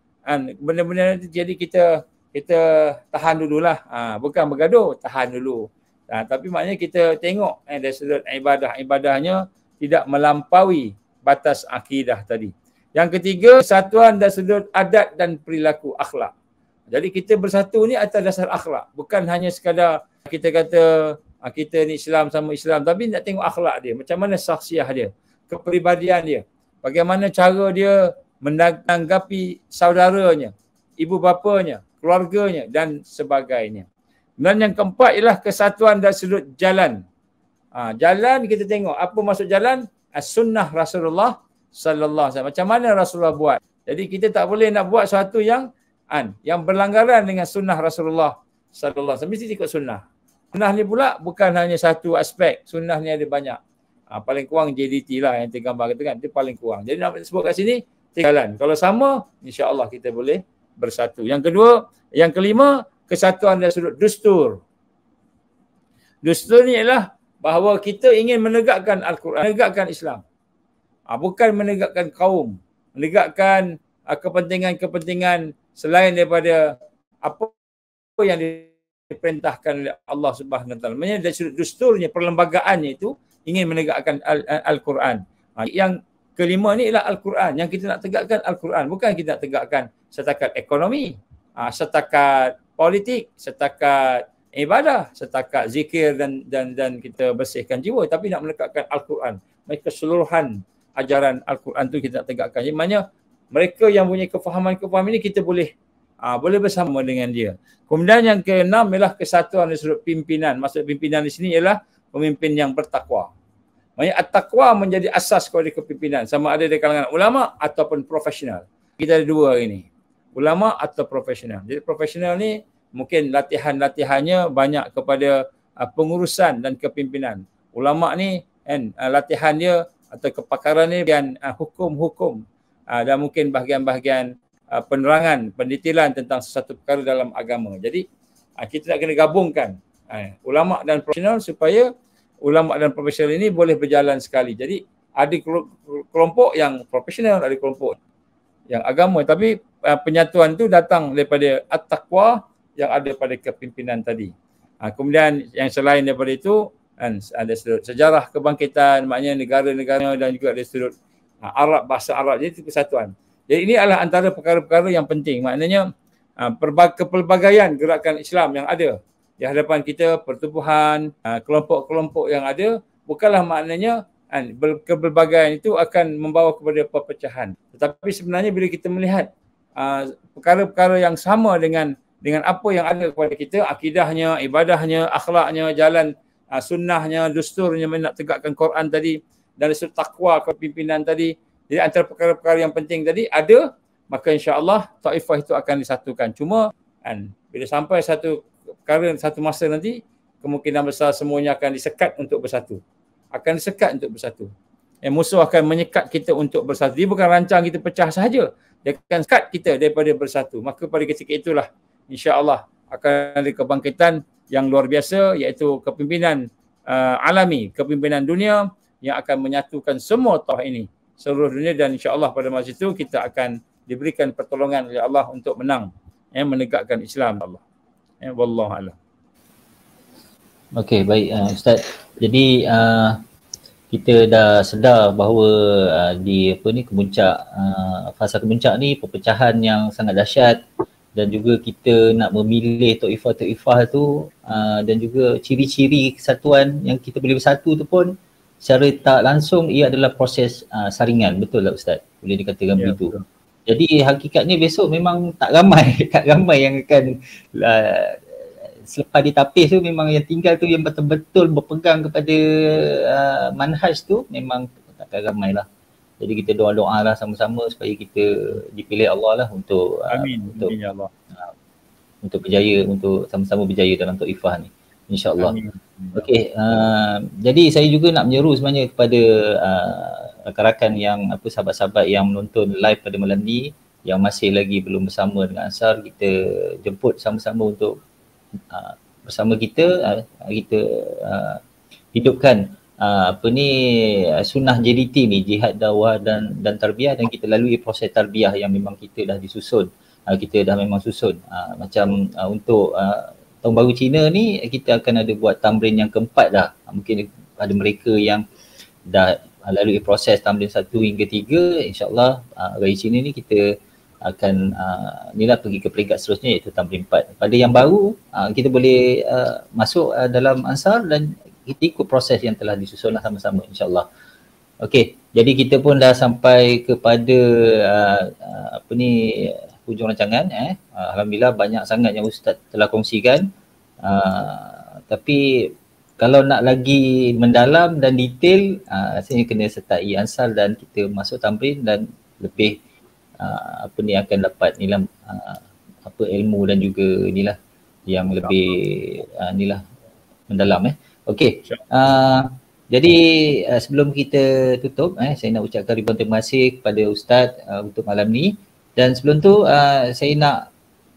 benda-benda itu, jadi kita tahan dululah. Bukan bergaduh, tahan dulu. Tapi maknanya kita tengok dari sudut ibadahnya tidak melampaui batas akidah tadi. Yang ketiga, kesatuan dari sudut adat dan perilaku akhlak. Jadi kita bersatu ni atas dasar akhlak. Bukan hanya sekadar kita kata kita ni Islam sama Islam, tapi nak tengok akhlak dia. Macam mana saksiah dia, kepribadian dia. Bagaimana cara dia menanggapi saudaranya, ibu bapanya, keluarganya dan sebagainya. Dan yang keempat ialah kesatuan dari sudut jalan. Jalan kita tengok apa maksud jalan? Sunnah Rasulullah sallallahu alaihi wasallam. Macam mana Rasulullah buat? Jadi kita tak boleh nak buat sesuatu yang berlanggaran dengan sunnah Rasulullah sallallahu alaihi wasallam. Mesti ikut sunnah. Sunnah ni pula bukan hanya satu aspek. Sunnah ni ada banyak. Paling kurang JDT lah yang tergambar kata kan. Itu paling kurang. Jadi nak sebut kat sini jalan. Kalau sama, insya-Allah kita boleh bersatu. Yang kedua, yang kelima, kesatuan dari sudut dustur. Dustur ni ialah bahawa kita ingin menegakkan Al-Quran, menegakkan Islam. Bukan menegakkan kaum, menegakkan kepentingan-kepentingan selain daripada apa yang diperintahkan oleh Allah Subhanahu Wa Taala. Maksudnya dari sudut dusturnya, perlembagaannya itu ingin menegakkan Al-Quran. Yang kelima ni ialah Al-Quran. Yang kita nak tegakkan Al-Quran. Bukan kita nak tegakkan setakat ekonomi, setakat politik, setakat ibadah, setakat zikir dan kita bersihkan jiwa, tapi nak menegakkan Al-Quran. Mereka keseluruhan ajaran Al-Quran tu kita nak tegakkan. Jadi maknanya mereka yang punya kefahaman-kefahaman ini kita boleh bersama dengan dia. Kemudian yang keenam ialah kesatuan dari sudut pimpinan. Maksud pimpinan di sini ialah pemimpin yang bertakwa. Maksudnya at-taqwa menjadi asas kepada kepimpinan, sama ada di kalangan ulama ataupun profesional. Kita ada dua ini, ulama atau profesional. Jadi profesional ni mungkin latihannya banyak kepada pengurusan dan kepimpinan. Ulama ni kan latihan dia atau kepakaran ni bahagian hukum-hukum dan mungkin bahagian-bahagian penerangan, pendetailan tentang sesuatu perkara dalam agama. Jadi kita nak kena gabungkan ulama dan profesional supaya ulama dan profesional ini boleh berjalan sekali. Jadi ada kelompok yang profesional, ada kelompok yang agama, tapi penyatuan tu datang daripada at-taqwa yang ada pada kepimpinan tadi. Kemudian yang selain daripada itu ada sudut sejarah kebangkitan, maknanya negara-negara, dan juga ada sudut Arab, bahasa Arab. Jadi itu kesatuan. Jadi ini adalah antara perkara-perkara yang penting. Maknanya kepelbagaian gerakan Islam yang ada di hadapan kita, pertubuhan, kelompok-kelompok yang ada, bukanlah maknanya kepelbagaian itu akan membawa kepada perpecahan. Tetapi sebenarnya bila kita melihat perkara-perkara yang sama dengan apa yang ada kepada kita, akidahnya, ibadahnya, akhlaknya, jalan sunnahnya, dusturnya, nak tegakkan Quran tadi, dari sudut takwa kepimpinan tadi. Jadi antara perkara-perkara yang penting tadi ada, maka insya-Allah taifah itu akan disatukan. Cuma bila sampai satu perkara, satu masa nanti, kemungkinan besar semuanya akan disekat untuk bersatu. Akan disekat untuk bersatu. Musuh akan menyekat kita untuk bersatu. Dia bukan rancang kita pecah sahaja. Dia akan sekat kita daripada bersatu. Maka pada ketika itulah insya-Allah akan ada kebangkitan yang luar biasa, iaitu kepimpinan alami, kepimpinan dunia yang akan menyatukan semua tauhid ini, seluruh dunia, dan insya-Allah pada masa itu kita akan diberikan pertolongan oleh Allah untuk menang menegakkan Islam Allah. Wallahu a'lam. Okey, baik Ustaz. Jadi kita dah sedar bahawa di kemuncak fasa kemuncak ni perpecahan yang sangat dahsyat, dan juga kita nak memilih taifah-taifah tu dan juga ciri-ciri kesatuan yang kita boleh bersatu tu pun secara tak langsung ia adalah proses saringan. Betul tak Ustaz? Boleh dikatakan begitu. Betul. Jadi hakikatnya besok memang tak ramai yang akan selepas ditapis tu, memang yang tinggal tu yang betul-betul berpegang kepada manhaj tu memang takkan ramai lah. Jadi kita doa-doa lah sama-sama supaya kita dipilih Allah lah untuk untuk berjaya, untuk sama-sama berjaya dalam taifah ni, insya-Allah. Okey, jadi saya juga nak menyeru sebenarnya kepada rakan-rakan yang sahabat-sahabat yang menonton live pada malam ni, yang masih lagi belum bersama dengan Ansar, kita jemput sama-sama untuk bersama kita hidupkan sunnah JDT ni, jihad dakwah dan tarbiyah, dan kita lalui proses tarbiyah yang memang kita dah disusun, kita dah memang susun. Macam untuk tahun baru Cina ni kita akan ada buat tamrin yang keempat dah. Mungkin ada mereka yang dah lalui proses tamrin 1 hingga 3, insya-Allah raya Cina ni kita akan pergi ke peringkat seterusnya, iaitu tamrin 4. Pada yang baru kita boleh masuk dalam Ansar dan kita ikut proses yang telah disusun sama-sama, insya-Allah. Okey, jadi kita pun dah sampai kepada hujung rancangan. Alhamdulillah banyak sangat yang Ustaz telah kongsikan. Tapi kalau nak lagi mendalam dan detail, rasanya kena sertai Ansar dan kita masuk tamrin dan lebih akan dapat ilmu dan juga yang lebih mendalam. Okey. Jadi sebelum kita tutup, saya nak ucapkan ribuan terima kasih kepada Ustaz untuk malam ni. Dan sebelum tu saya nak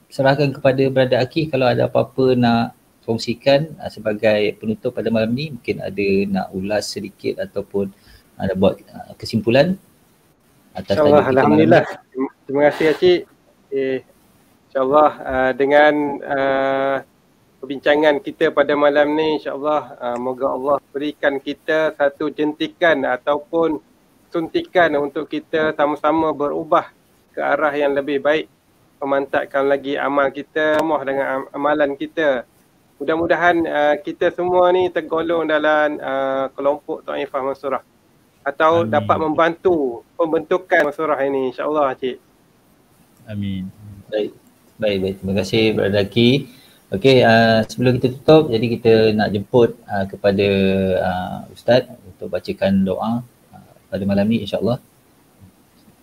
serahkan kepada Brother Aki kalau ada apa-apa nak kongsikan sebagai penutup pada malam ni. Mungkin ada nak ulas sedikit ataupun ada buat kesimpulan atas tajuk kita Alhamdulillah. Terima kasih Acik. InsyaAllah dengan perbincangan kita pada malam ni, insyaAllah moga Allah berikan kita satu jentikan ataupun suntikan untuk kita sama-sama berubah ke arah yang lebih baik, memantapkan lagi amal kita, sama dengan amalan kita. Mudah-mudahan kita semua ni tergolong dalam kelompok Taifah Mansurah atau Amin. Dapat membantu pembentukan Mansurah ini, insyaAllah Cik. Amin. Baik. Terima kasih Brother Aki. Okey, sebelum kita tutup, jadi kita nak jemput kepada Ustaz untuk bacakan doa pada malam ni, insyaAllah.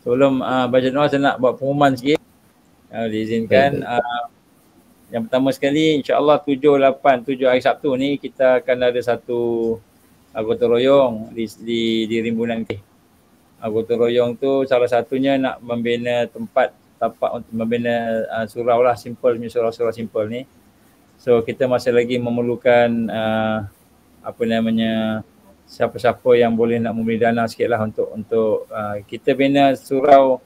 Sebelum baca doa, saya nak buat pengumuman sikit. Diizinkan. Yang pertama sekali, insyaAllah 7 hari Sabtu ni kita akan ada satu gotong royong di Rimbunan Kelih. Gotong royong tu salah satunya nak membina tempat tapak untuk membina surau lah, simple, surau-surau simple ni. So kita masih lagi memerlukan siapa-siapa yang boleh nak memberi dana sikit lah untuk kita bina surau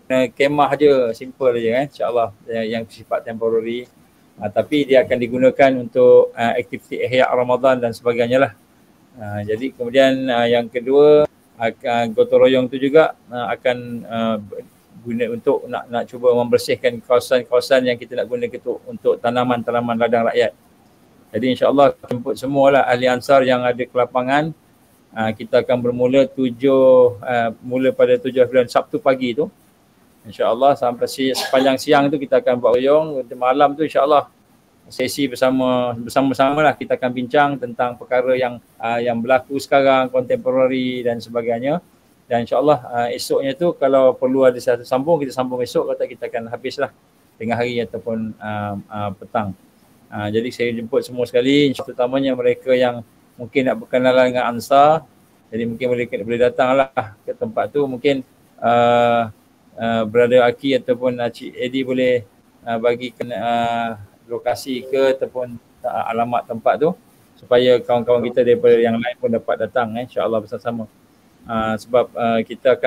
kemah je, simple je kan, insyaAllah, yang sifat temporary. Tapi dia akan digunakan untuk aktiviti ihya Ramadan dan sebagainya lah. Jadi kemudian yang kedua, gotong royong tu juga akan guna untuk nak cuba membersihkan kawasan-kawasan yang kita nak guna untuk tanaman-tanaman ladang rakyat. Jadi insyaAllah jemput semualah ahli Ansar yang ada ke lapangan. Kita akan bermula mula pada 7 bulan Sabtu pagi tu. InsyaAllah sampai sepanjang siang tu kita akan buat royong. Malam tu insyaAllah sesi bersama-sama lah, kita akan bincang tentang perkara yang berlaku sekarang, kontemporari dan sebagainya. Dan insyaAllah esoknya tu kalau perlu ada satu sambung, kita sambung esok, kata kita akan habislah tengah hari ataupun petang. Jadi saya jemput semua sekali, terutamanya mereka yang mungkin nak berkenalan dengan Ansar. Jadi mungkin boleh datanglah ke tempat tu. Mungkin Brother Aki ataupun Cik Eddie boleh bagikan lokasi ke ataupun alamat tempat tu supaya kawan-kawan kita daripada yang lain pun dapat datang insya-Allah bersama-sama. Sebab kita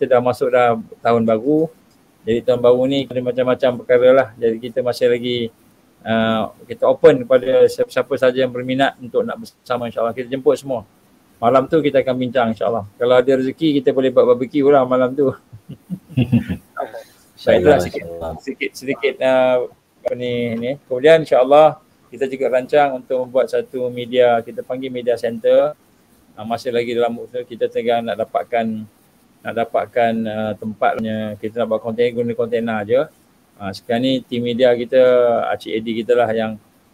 dah masuk dah tahun baru. Jadi tahun baru ni ada macam-macam perkara lah. Jadi kita masih lagi kita open kepada siapa-siapa saja yang berminat untuk nak bersama, insya-Allah. Kita jemput semua. Malam tu kita akan bincang, insya-Allah. Kalau ada rezeki kita boleh buat barbecue lah malam tu. Baiklah, sedikit ni. Kemudian insya-Allah kita juga rancang untuk membuat satu media, kita panggil media center. Masih lagi dalam kita tengah nak dapatkan tempatnya. Kita nak buat guna kontena aje. Sekarang ni tim media kita, Cik Edi kita lah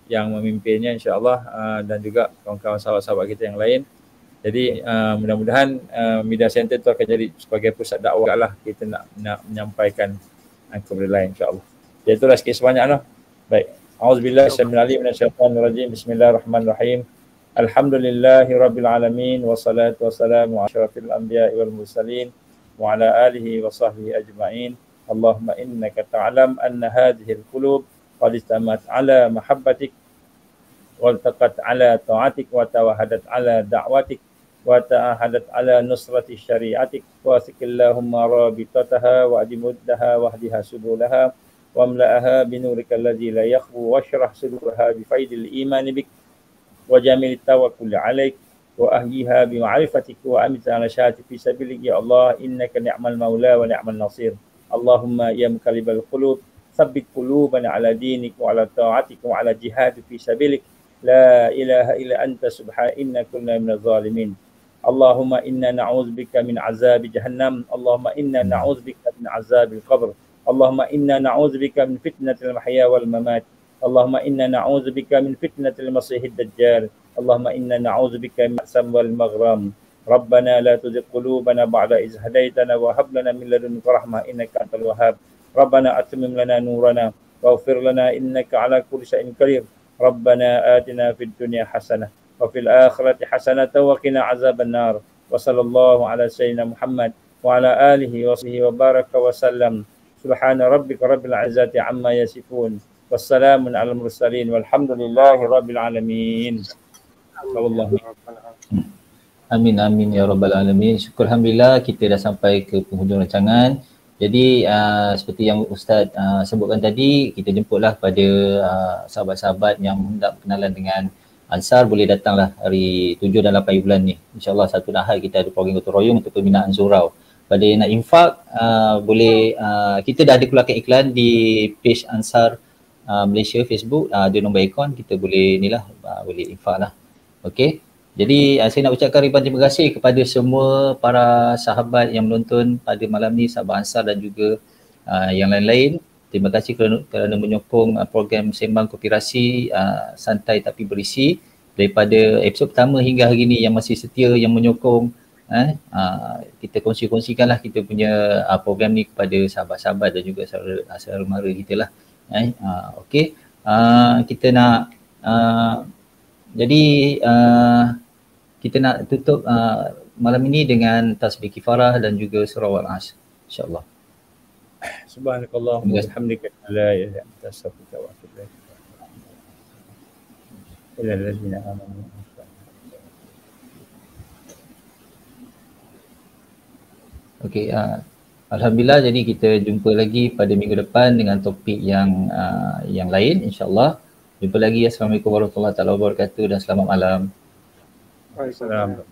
yang memimpinnya, insya-Allah, dan juga kawan-kawan sahabat-sahabat kita yang lain. Jadi mudah-mudahan media center tu akan jadi sebagai pusat dakwah lah, kita nak menyampaikan kepada lain, insya-Allah. Jadi itulah sikit sebanyaklah. Baik. Auzubillahi minasyaitonir rajim. Bismillahirrahmanirrahim. Alhamdulillahirabbil alamin wassalatu wassalamu ala asyrafil anbiya'i wal mursalin wa ala alihi wa sahbihi ajma'in. Allahumma innaka ta'lam anna hadhihi al-qulub qad istamat ala mahabbatik wa taqat ala ta'atik wa tawahadat ala da'watik wa ta'ahadat ala nusrati syari'atik wa sikillahumma rabitataha wa adimuddaha wa hdiha subulaha wa amla'aha binurika alladhi la yakhbu wa syrah sudurha bifaidil imani bik wa jamil tawakkul alaik wa ahyiha bima'rifatik wa amit ala syahati fi sabilik. Ya Allah, innaka ni'mal maula wa ni'mal nasir. Allahumma ya muqallibal qulub tsabbit qulubana ala dinik wa ala ta'atik wa ala jihad fi sabilik. La ilaha illa anta subhanaka inna kunna minaz zalimin. Allahumma inna na'udzubika min azabi jahannam. Allahumma inna na'udzubika min azabil qabr. Allahumma inna na'udzubika min fitnatil mahya wal mamat. Allahumma inna na'udzubika min fitnatil masiihid dajjal. Allahumma inna na'udzubika min al-ma'sam wal maghram. Rabbana la tuzigh qulubana ba'da idh hadaitana wa hab lana min ladunka rahmah innaka antal wahhab. Rabbana atmim lana nurana waghfir lana innaka ala kulli syai'in qadir. Rabbana atina fid dunya hasanah وفي الآخرة حسنة وقنا عذاب النار وصلى الله على سيدنا محمد وعلى آله وصحبه وبارك وسلم سبحان ربك رب العزة عما يصفون والسلام على المرسلين والحمد لله رب العالمين. والله. Amin amin ya rabbal alamin. Syukur alhamdulillah kita dah sampai ke penghujung rancangan. Jadi seperti yang Ustaz sebutkan tadi, kita jemputlah pada sahabat-sahabat yang hendak berkenalan dengan Ansar, boleh datanglah hari 7 dan 8 bulan ni. InsyaAllah satu Ahad kita ada program gotong royong untuk pembinaan surau. Pada yang nak infak, boleh kita dah ada keluarkan iklan di page Ansar Malaysia Facebook, ada nombor akaun, kita boleh boleh infak lah. Okey. Jadi saya nak ucapkan ribuan terima kasih kepada semua para sahabat yang menonton pada malam ni, sahabat Ansar dan juga yang lain-lain. Terima kasih kerana menyokong program Sembang Konspirasi santai tapi berisi daripada episod pertama hingga hari ini, yang masih setia, yang menyokong. Kita kongsi-kongsikanlah kita punya program ni kepada sahabat-sahabat dan juga saudara mara kita lah. Okey. Kita nak kita nak tutup malam ini dengan tasbih kifarah dan juga surah Al-Asr, insya-Allah. Subhanakallah wa bihamdika la ilaha illa anta astaghfiruka wa atubu ilaik. Ila allazina amanu. Okey, alhamdulillah, jadi kita jumpa lagi pada minggu depan dengan topik yang lain, insya-Allah. Jumpa lagi. Assalamualaikum warahmatullahi wabarakatuh dan selamat malam. Waalaikumsalam.